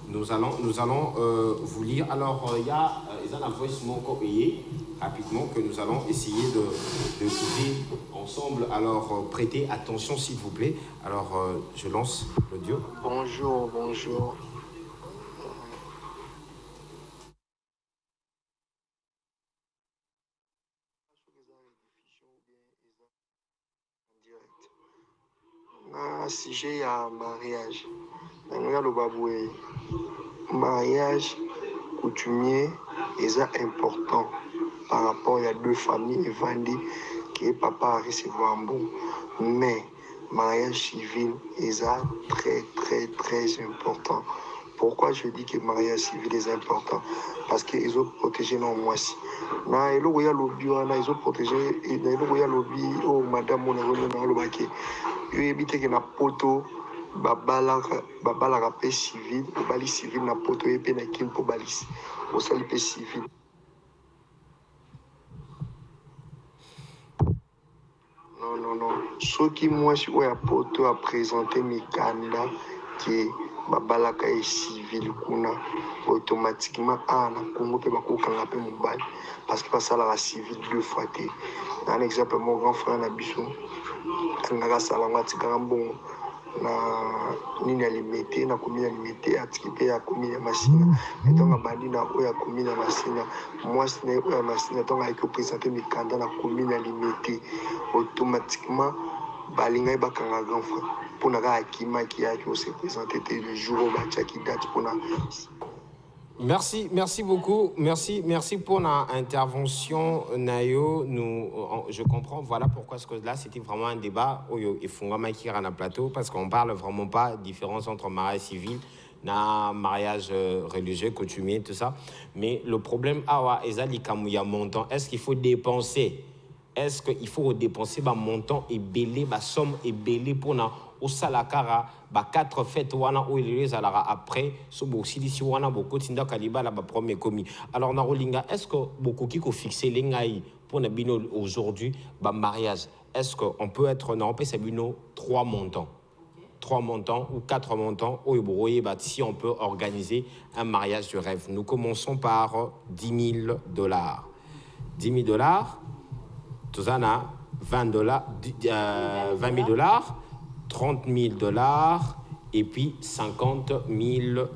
nous allons vous lire. Alors, il y a la voice moko payé rapidement que nous allons essayer de écouter ensemble. Alors, prêtez attention s'il vous plaît. Alors, je lance l'audio. Bonjour, bonjour. Na sujet ya mariage. Nanga lo baboué. Mariage coutumier est important par rapport à deux familles vendées que papa a recevoir un bon. Mais mariage civil est très important. Pourquoi je dis que le mariage civil est important? Parce qu'ils ont protégé nos mois-ci. Ils ont protégé, oh madame, on a évité que na poto babala paix civil bali civil na poto et na kin po balis au sali paix civil. Non ce qui moi je suis à poto à présenter mes candidats qui babala ka civil kuna automatiquement na Congo pe bakokanga pe mobali parce que ça la civil deux fois té. Un exemple mon grand frère na biso ngaka salanga tikanga bon na nini alimete na komina alimete atiki ya komina masina etonga bandi na oya komina masina moi sine oya masina tonga iko présenter mes candidats na komina alimete automatiquement balinga bakanga grand frère pour na akima qui a qui se présenter le jour où bacha qui date pour na. Merci beaucoup. Merci pour l'intervention, Nayo. Je comprends, voilà pourquoi ce que là, c'était vraiment un débat où il faut vraiment qu'il y ait un plateau, parce qu'on ne parle vraiment pas de différence entre mariage civil, mariage religieux, coutumier, tout ça. Mais le problème, il y a un montant. Est-ce qu'il faut dépenser? Est-ce qu'il faut dépenser un montant et belé, une somme et belé pour au salakara, 4 fêtes wana où les alara après, so aussi si wana beaucoup tinda kaliba la premier commis. Alors na rolinga, est-ce que beaucoup qui ko fixer les ngai pour na bino aujourd'hui mariage? Est-ce qu'on peut être na on peut sabino 3 montants? 3 montants ou 4 montants si on peut organiser un mariage de rêve. Nous commençons par $10 000. $10 000, tout ça na $20 000, $30 000 et puis $50 000.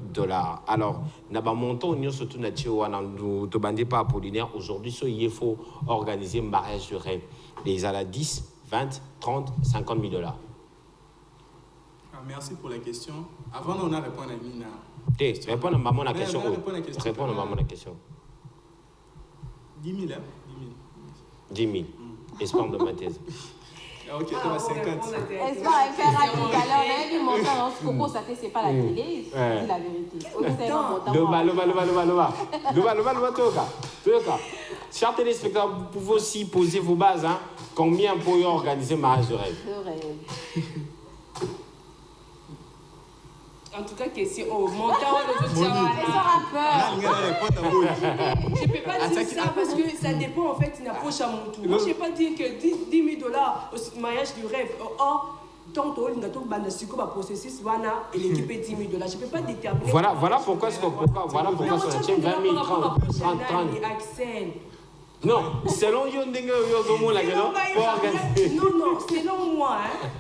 Alors, n'a pas montant on surtout nous te bandez pas Apollinaire aujourd'hui, il faut organiser un mariage de rêve. Les à la 10, 20, 30, $50 000. Merci pour la question. Avant, on a répondu à Mina. Réponds à maman la question. Réponds à maman la question. 10 000, hein? 10 000. Espère de ma thèse. Ok, tu vas 50. Est-ce qu'on va faire rapide? Alors, on a dit montant, Coco, ça fait, c'est pas la télé, dis la vérité. Chers téléspectateurs, vous pouvez aussi poser vos bases. Hein. Combien pourrions organiser mariage de rêve? En tout cas, question au montant, je peux pas dire ça parce que ça dépend en fait de la poche à mon tour. Moi, je ne vais pas dire que $10 000 au mariage du rêve. Or, tant que tu as tout le processus et l'équipe est $10 000. Je ne peux pas déterminer. Voilà pourquoi ça tient 20 000, 30. Non, selon yo ndenge yo zomo la gelo pour organiser. Non, selon moi,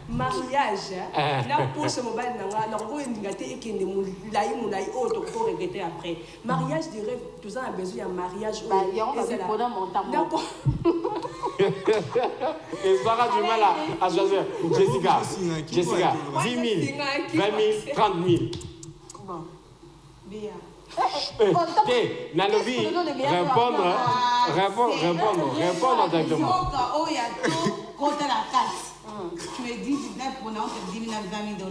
mariage, la poche mobile nanga, na ko ndingate ekende mulai auto pour regretter après. Mariage de rêve, tout ça a besoin d'un mariage où d'accord. Et ça a du mal à choisir. Jessica, 10 000, 20 000, 30 000. Bon. Bien. Nalobi, répondre directement. Tu me dis pour nous $10 000 $20 000.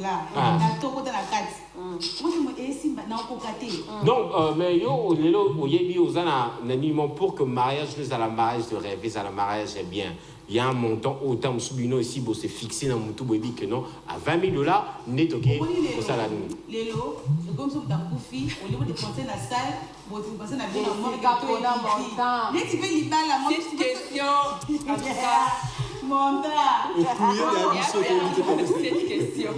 Donc, mais yo, pour que mariage, la mariage de rêve, la mariage est bien. Il y a un montant autant soubino ici, c'est fixé dans mon tout baby que non à $20 000 net ok pour ça la nuit. Les lots, comme ça t'as bouffé, au niveau de penser la salle, vous pensez la bien mort montant. Mais tu veux lui parler la mort question. En tout cas, montant. Cette question.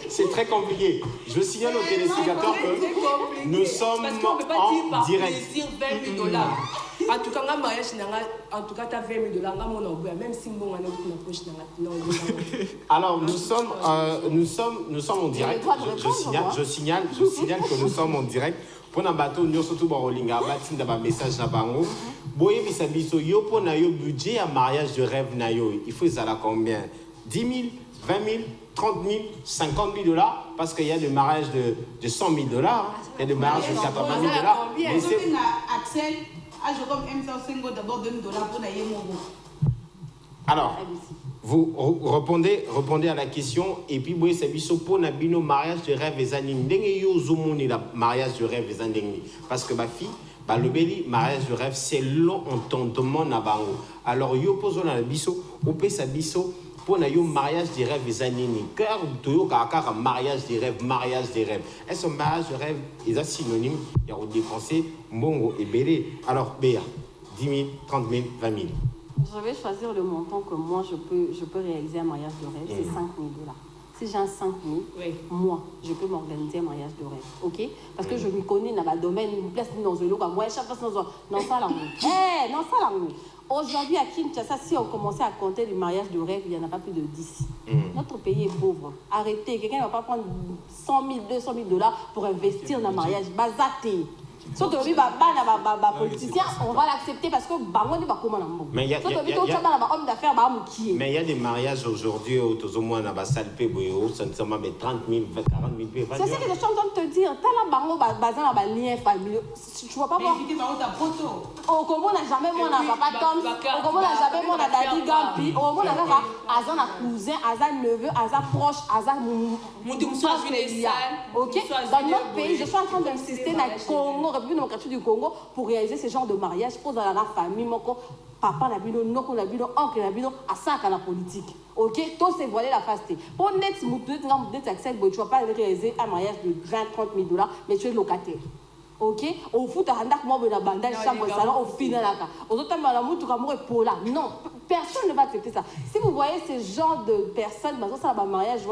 C'est très compliqué. Je signale aux téléspectateurs que nous sommes parce qu'on ne peut pas dire en par direct. plaisir 20 000 $. En tout cas, un mariage, en tout cas, tu as 20 000 $, même si on a une poche. Alors, nous sommes en direct. Je signale que nous sommes en direct. Pour un bateau, nous sommes tous en ligne. On a un message na bango. Boye bisabiso yo pour na yo budget à mariage de rêve na yo. Il faut ça là combien? 10 000, 20 000, 30 000, 50 000 $, parce qu'il y a des mariages de 100 000 $, il y a des mariages de 80 000 $. Mais c'est... Axel, je comme M5 d'abord 2 000 $ pour naïe mon. Alors, vous répondez à la question et puis vous savez pour nabino mariage de rêve et années ndenge yo zomoni la mariage de rêve et années parce que ma fille le beli mariage de rêve c'est long entendement na bango. Alors yo poso na biso ou pe sa biso pour na yo mariage de rêve et années car to yo ka mariage de rêve. Est-ce que mariage de rêve est synonyme il y a dépenser mbongo et belé. Alors Béa 10 000, 30 000, 20 000. Je vais choisir le montant que moi je peux réaliser un mariage de rêve, c'est 5 000 $. Si j'ai un 5 000, moi, je peux m'organiser un mariage de rêve, ok? Parce que je me connais dans le domaine, une place dans le local, moi, chaque place dans ça là. Non, ça là. Aujourd'hui, à Kinshasa, si on commençait à compter du mariage de rêve, il n'y en a pas plus de 10. Notre pays est pauvre. Arrêtez, quelqu'un ne va pas prendre 100 000, 200 000 $ pour investir dans le mariage. Bazaté. Sauf que politicien, on va l'accepter parce que mais il y a des mariages aujourd'hui où tout le monde a salpé, ça ne sera pas 30 000, 40 000. C'est ce que je suis en train de te dire. Tu as un lien familial. Tu vois pas voir. Au Congo, on n'a jamais mon papa Tom. Au Congo, on n'a jamais mon Daddy Gampi. Au Congo, on a un cousin, un neveu, un proche, un ok? Dans notre pays, je suis en train d'insister dans le Congo, République démocratique du Congo, pour réaliser ce genre de mariage, pour dans la famille, papa n'a bino, non, n'a bino, oncle n'a bino, à ça qu'à la politique. Ok? Tout c'est voilé la face. Pour net, tu ne vas pas réaliser un mariage de 20-30 000 $, mais tu es locataire. Ok? Au foot, à moi, on a bandage, chambre, salon, au final, aux autres, non, personne ne va accepter ça. Si vous voyez ce genre de personnes, ça va mariage,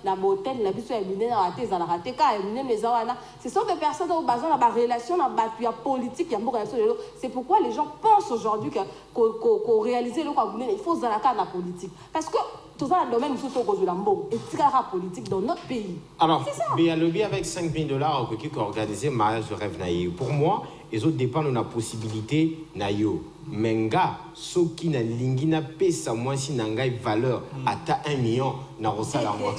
dans l'hôtel, la vie, ce sont des personnes qui ont besoin de relation, de politique, c'est pourquoi les gens pensent aujourd'hui qu'on réalise le il faut la politique. Parce que tout ça, le domaine et politique dans notre pays. Alors, il y a le bien avec 5 000 $ qui ont organisé un mariage de rêve. Pour moi, les autres dépendent de la possibilité. Menga, ceux qui n'ont pas pesa moi si n'anga valeur à 1 million na rosala moi.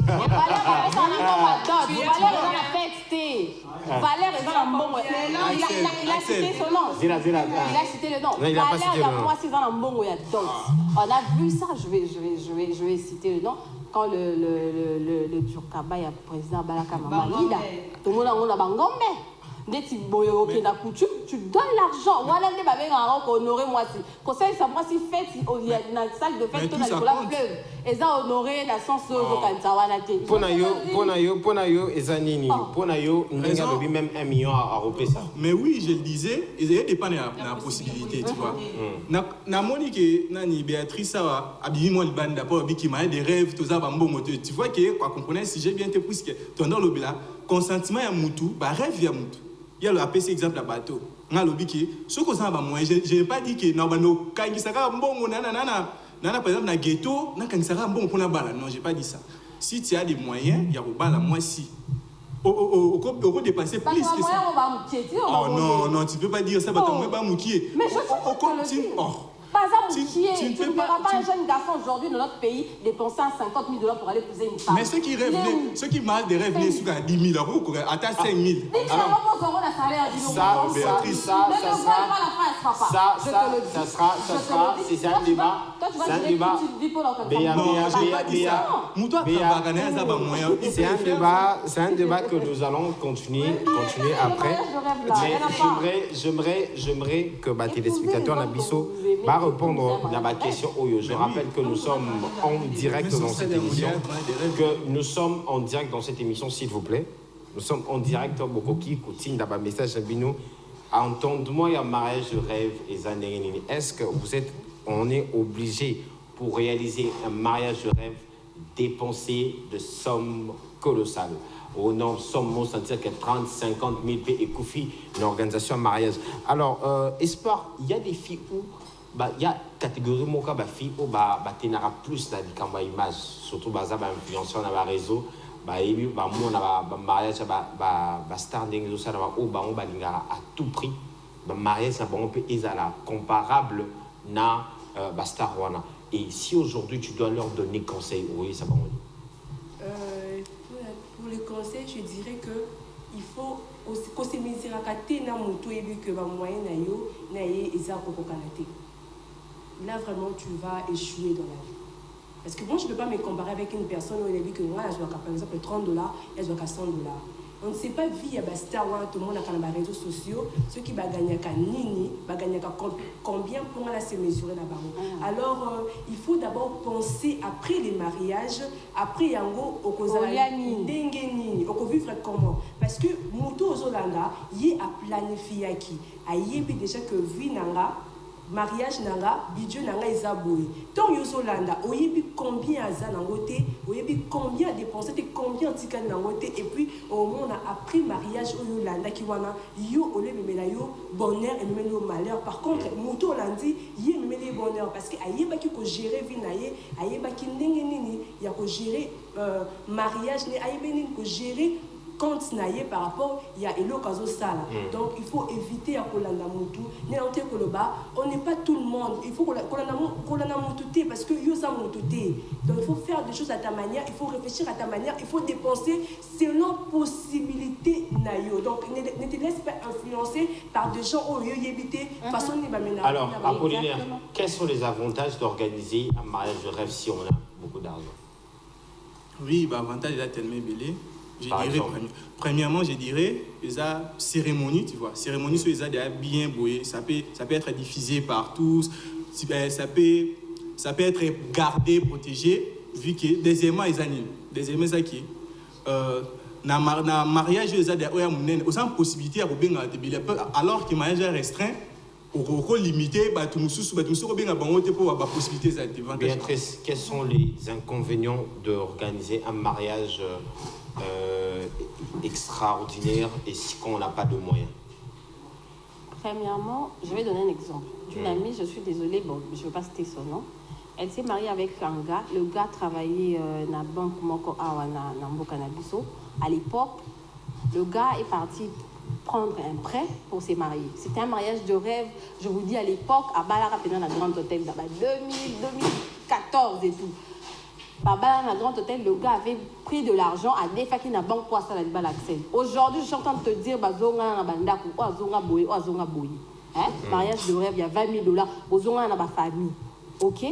Valeur est dans la mbongo. Il a cité son nom. Il a cité le nom. Valeur, il y a moi 6 ans dans la mbongo, il y a d'autres. On a vu ça, je vais citer le nom. Quand le Djurkaba est président Balaka Mamalida, tout le monde a bangombe. Dès que tu donnes l'argent. Voilà, tu vas honorer moi. Conseil, ça moi si fait, il y a une salle de fête, tu as la fleuve. Et ça honorer la sens de Kantawanate. Ponayo, et Zanini. Ponayo, il y a même 1 million à repérer ça. Mais oui, je le disais, il y a des pannes à la possibilité, tu vois. Na monique, Nani, Béatrice, habille-moi le band d'abord, qui m'a des rêves, tout ça, bon moteur. Tu vois que, quoi, comprenez, si j'ai bien été poussé, tu as dans le là, consentement à Moutou, rêve à Moutou. Il y a le APC exemple à bateau. Nga lobi ki ce que ça va moi je n'ai pas dit que na bano kangi saka mbongo nana par exemple na ghetto na kangi saka mbongo pona bala non j'ai pas dit ça. Si tu as des moyens il y a bala moi si au dépasser plus que ça. Oh non tu peux pas dire ça parce que moi ba moukier. Mais je pas ça, tu ne verras pas un jeune garçon aujourd'hui dans notre pays dépenser 50 000 $ pour aller épouser une femme. Mais ceux qui rêvent, ceux qui marchent des rêves, les sous à 10 000 € à 5 000. C'est un débat. C'est un débat que nous allons continuer après. Mais j'aimerais que les téléspectateurs n'abissent pas répondre à ma question. Je rappelle que nous sommes en direct dans cette émission. S'il vous plaît. Nous sommes en direct. Bokoki, Koutine, d'abord message à Bino. Entendez-moi, il y a un mariage de rêve et Zanérine. Est-ce que on est obligé pour réaliser un mariage de rêve dépenser de sommes colossales. Au nom de sommes, on sentir que 30, 50 000 p et Koufi, une organisation mariage. Alors, Espoir, il y a des filles où il y a catégorie moka ba filles où t'énara plus dans les images, surtout baza ba influenceur dans les réseaux, et moi on a mariage ba star d'engue ça ba où on balingara à tout prix, ba mariage ça on peut ezala comparable na ba star wana. Et si aujourd'hui tu dois leur donner conseil, oui ça va. Pour les conseils, je dirais que il faut qu'on se mesure à côté na moto et que ba moyen na yo na ye eza kokokanate. Là vraiment tu vas échouer dans la vie. Parce que moi je ne peux pas me comparer avec une personne où elle a dit que moi je dois par exemple $30, elle doit $100. On ne sait pas via Star One, tout le monde a quand même les réseaux sociaux, ceux qui va gagner qu'à nini, va gagner combien pour se mesurer là-bas. Alors il faut d'abord penser après les mariages, après yango au nini, au vivre comment. Parce que moto ozolanda, y a planifié qui, a yebi déjà que vie nanga. Mariage nanga, bidjo nanga isaboui. Tant yozolanda, oyebi combien aza nangote, oyebi combien dépenser, combien tika nangote, et puis au moment après mariage oyolanda ki wana yo ole memela yo bonheur et même yo malheur. Par contre, moto landi yé memela bonheur parce que ayeba ki ko gérer vie na ye, ayeba ki ndenge nini ya ko gérer mariage ne ayeba nini ko gérer compte naïe par rapport il y a elo kazo sala. Donc il faut éviter à kolanda mutu néanté koloba on n'est pas tout le monde, il faut kolanda mutu parce que yo sa mutu. Donc il faut faire des choses à ta manière, il faut réfléchir à ta manière, il faut dépenser selon possibilité naïo. Donc ne te laisse pas influencer par des gens au lieu d'habiter façon ni mamena. Alors Apollinaire, quels sont les avantages d'organiser un mariage de rêve si on a beaucoup d'argent? Oui, avantage là tellement belé. Je dirais, premièrement, je dirais, la cérémonie, tu vois, cérémonie sur les a bien bouillé, ça peut être diffusé par tous, ça peut être gardé, protégé, vu que deuxièmement, ils animent, deuxièmement, ça qui na mariage, ils ont aussi une possibilité à alors que le mariage est restreint, au limité, Béatrice, quels sont les inconvénients d'organiser un mariage extraordinaire et si on n'a pas de moyens? Premièrement, je vais donner un exemple. D'une amie, je suis désolée, bon, je ne veux pas citer son nom. Elle s'est mariée avec un gars. Le gars travaillait dans la banque Moko Awa na Mboka na biso. À l'époque, le gars est parti prendre un prêt pour se marier. C'était un mariage de rêve. Je vous dis à l'époque, à Balara, pendant la grande hôtel, dans 2014 et tout. Balara, dans la grande hôtel, le gars avait pris de l'argent à défaki na banque pour ça la l'accès. Aujourd'hui, je suis en train de te dire, bazonga na bandaku, azonga boye, azonga boye. Mariage de rêve, il y a $20. Bazonga na ba famille. OK?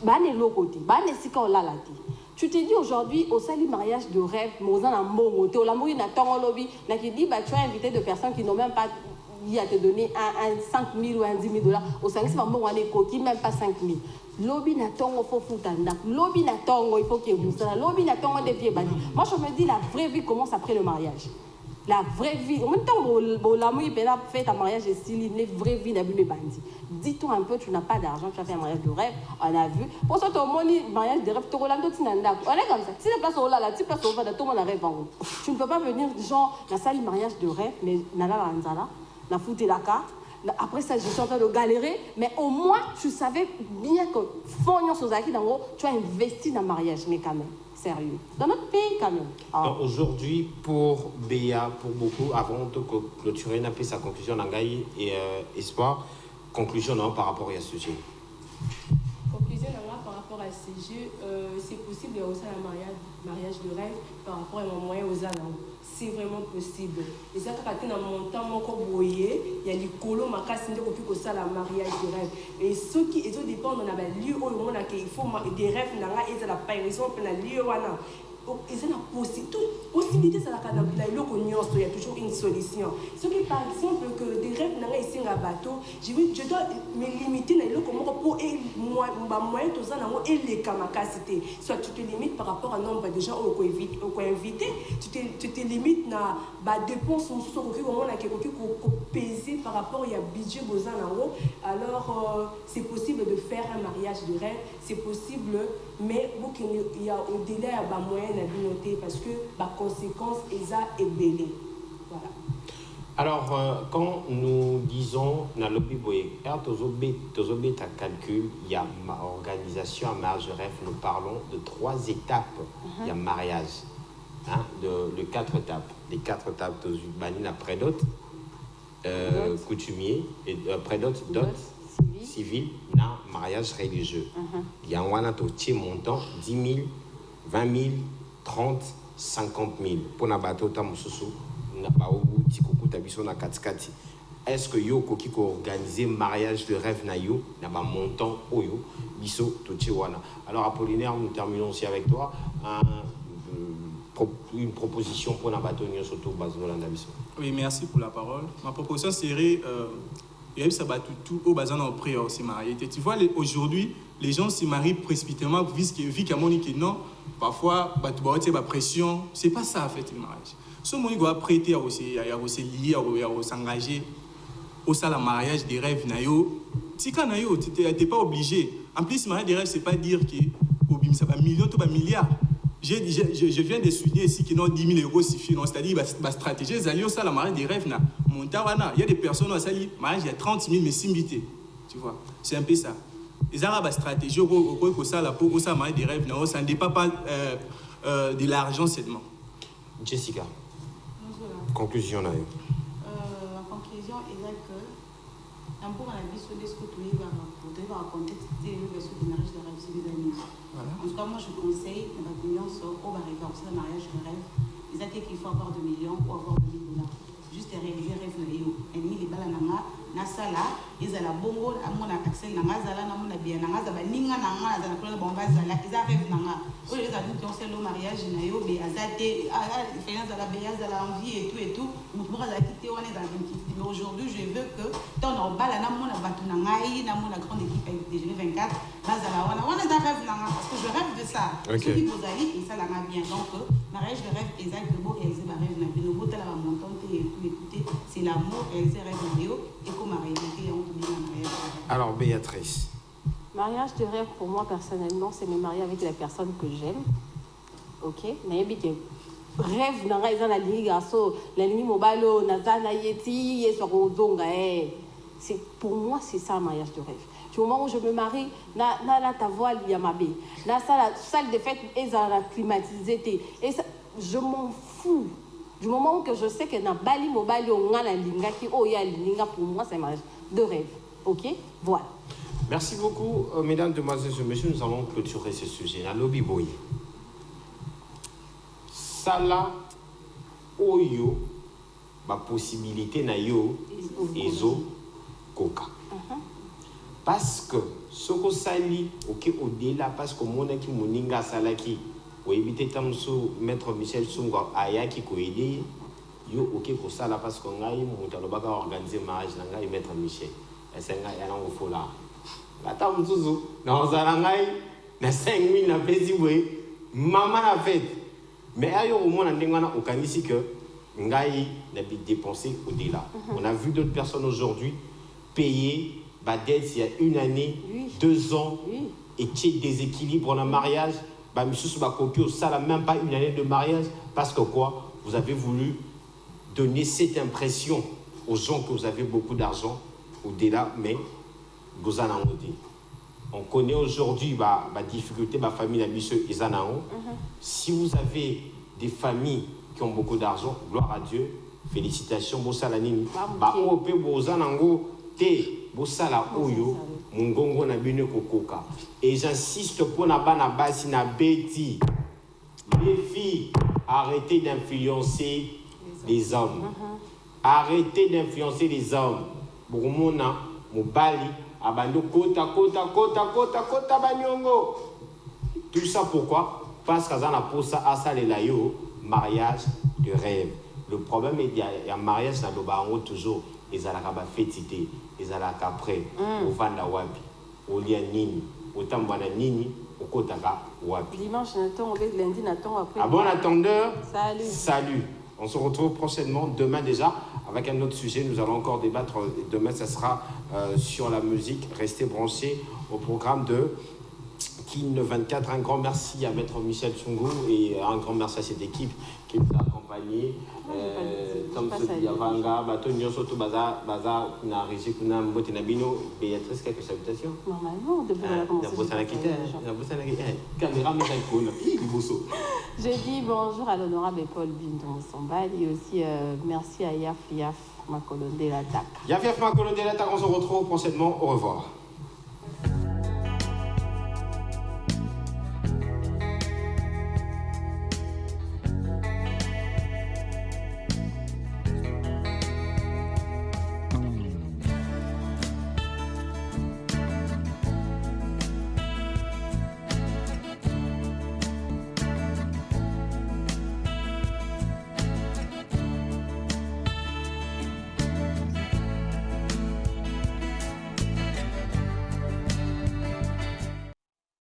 Bane l'autre, bane sika ola la ti. Tu te dis aujourd'hui, au sali mariage de rêve, Mozan a monté, au l'amour n'a pas en lobby, n'a qui dit, bah, tu as invité de personnes qui n'ont même pas dit à te donner un 5 000 ou un 10 000 $. Au sali, c'est pas bon, on est coquille, même pas 5 000. Lobby n'a pas en faut foutre lobby n'a pas il faut qu'il y ait ça. Lobby n'a pas en des pieds bandits. Moi, je me dis, la vraie vie commence après le mariage. La vraie vie, en même temps, l'amour, il peut faire un mariage et s'il est une vraie vie d'abus bandits. Dis-toi un peu, tu n'as pas d'argent, tu as fait un mariage de rêve, on a vu. Pour ça, tu as un mariage de rêve, tu as un on est comme ça. Si la place est là, tu place au bas, tout le monde rêve en haut. Tu ne peux pas venir, genre, dans salle mariage de rêve, mais nala la nzala, na fouté la carte. Après ça, je suis en train de galérer, mais au moins, tu savais bien que Fognon Sozaki, tu as investi dans le mariage, mais quand même. Sérieux. Dans notre pays, quand même. Aujourd'hui, pour Béa, pour beaucoup, avant de clôturer, on a fait sa conclusion Nangaï et Espoir. Conclusion non, par rapport à ce sujet. Conclusion par rapport à ce sujet, c'est possible de aussi un mariage de rêve par rapport à mon moyen aux anneaux. C'est vraiment possible. Et ça, quand on a mon temps, mon corps brouillé, il y a les colos, ma casse, il faut ça la mariage de rêve. Et ceux qui dépendent, on a des lieux où il faut des rêves, et ça n'a pas raison, on a lieu où et c'est la possibilité, ça il y a toujours une solution. Ce qui par exemple que des rêves n'ont ici un bateau, je dois me limiter à pour moyen tout ça et les capacités. Soit tu te limites par rapport à nombre de gens qu'on invite, tu te limites à dépenses sur ce que peser par rapport à budget besoin en haut. Alors, c'est possible de faire un mariage de rêve, c'est possible, mais il y a au-delà, il y a des moyens de noter parce que les conséquences, elles sont belles. Voilà. Alors, quand nous disons dans le Biboé, ta calcul, il y a organisation à mariage de rêve, nous parlons de 3 étapes. Il y a mariage, hein, de 4 étapes. Les 4 étapes de Banine après dot, coutumier, et après dot, civil, na mariage religieux. Il y a un montant 10 000, 20 000, 30 000, 50 000. Pour na bateau tamususu. Est-ce que yo koki ko organiser mariage de rêve na yo na ba montant oyo biso tochiwana. Alors Apollinaire, nous terminons aussi avec toi une proposition pour na bateau nyo surtout bazolanda biso. Oui, merci pour la parole. Ma proposition serait tout au bazan en prière aussi marié. Tu vois, aujourd'hui les gens se marient précipitamment vu qu'à mon que non, parfois la pression, c'est pas ça en fait le mariage. Ce monde doit prêter à se lier, à s'engager au mariage des rêves nayo. Si quand nayo, t'es pas obligé. En plus, mariage des rêves, c'est pas dire que ça va millions, tout va milliards. Je viens de souligner ici que non 10 000 € suffit. C'est-à-dire la stratégie, c'est ça la mariage des rêves na. Il y a des personnes qui ont mariage il y a 30 000 mais s'imiter. Tu vois, c'est un peu ça. Ils ont la stratégie pour ça mariage des rêves na, ça ne dépend pas de l'argent seulement. Jessica. Conclusion là. La conclusion est là que un peu la vie sur les scouts va raconter des mariages de rêve des amis. En tout cas, moi je conseille la opinion sur au mariage de rêve. Ils ont dit qu'il faut avoir 2 millions ou avoir 2 000 $. Juste réaliser rêve na yo. Et ni les balananga na sala ils ont la bongo amona accès na ngazala na mona bien na ngazaba ninga na ngazala na bomba zala ils ont rêve nanga. Au lieu de dire le mariage na yo be azate finance la beyaz la envie et tout mutuka za quitter on est dans une petite. Mais aujourd'hui je veux que dans nos bala na mona batu na ngai na mona grande équipe avec DG 24 bazala wana za rêve nanga parce que je rêve de ça. Ce qui vous allez et ça la bien donc mariage de rêve exact de beau réaliser ma rêve na le beau tala montant et tout écouter c'est l'amour réaliser rêve vidéo et comme réalité on dit mariage. Alors Béatrice. Mariage de rêve pour moi personnellement c'est me marier avec la personne que j'aime. OK, mais bien rêve na nga ezana liga so la ligne mobile na zana yeti yeso rozonga c'est pour moi c'est ça un mariage de rêve. Du moment où je me marie na ta voile yamabe na salle de fête ezana climatisée et ça, je m'en fous. Du moment où que je sais que na bali mobile on a la linga qui oya linga pour moi c'est un mariage de rêve. OK, voilà. Merci beaucoup, mesdames, demoiselles et messieurs. Nous allons clôturer ce sujet. La lobby boy. Sala oyo, ma possibilité na yo, ezo koka. Parce que ce que sali, ok, au-delà, parce que mon aki moninga salaki, ou éviter tamso, maître Michel Sunga, ayaki ko aider, yo, ok, ko sala, parce que ngai, mon talobaka organiser mariage, nanga, et maître Michel. Et c'est ngai, yalan au fola. Gata mzuzu na ozalangai na 5 000 na pesi boy maman la fête mais ayo au moins ndengana okanisi que ngai na bi dépenser au-delà. On a vu d'autres personnes aujourd'hui payer ba dette il y a 1 année, 2 ans et qui déséquilibre en mariage, ba misusu ba koki au sala même pas 1 année de mariage parce que quoi, vous avez voulu donner cette impression aux gens que vous avez beaucoup d'argent au-delà mais on connaît aujourd'hui la difficulté de la famille et si vous avez des familles qui ont beaucoup d'argent, gloire à Dieu, félicitations, Bossalanini. Et j'insiste pour na bana basi na beti. Les filles, arrêtez d'influencer les hommes. Arrêtez d'influencer les hommes. Bourmona, Mobali. Abando kota banyongo. Tout ça pourquoi? Parce qu'à a pour ça à les layo mariage de rêve. Le problème est qu'il y a un mariage dans le baron toujours ils allaient à fêtité, ils allaient après au vanda wapi, au lien nini, au tambana nini, au kotaka wapi. Dimanche n'attend, lundi n'attend après. À bon attendeur. Salut. Salut. On se retrouve prochainement demain déjà avec un autre sujet. Nous allons encore débattre. Demain, ça sera sur la musique. Restez branchés au programme de Kin 24. Un grand merci à Maître Michel Tchungu et un grand merci à cette équipe qui nous a accompagnés. Comme ce dit Avanga, Batonio Soto Baza, na Régie Kuna Mbotenabino, Béatrice, quelques salutations. Normalement, depuis la commencé. Caméra, Je dis bonjour à l'honorable Paul Bindon Sambal et aussi merci à Yaf Makolonde Latak. Yaf Makolonde Latak, on se retrouve prochainement. Au revoir.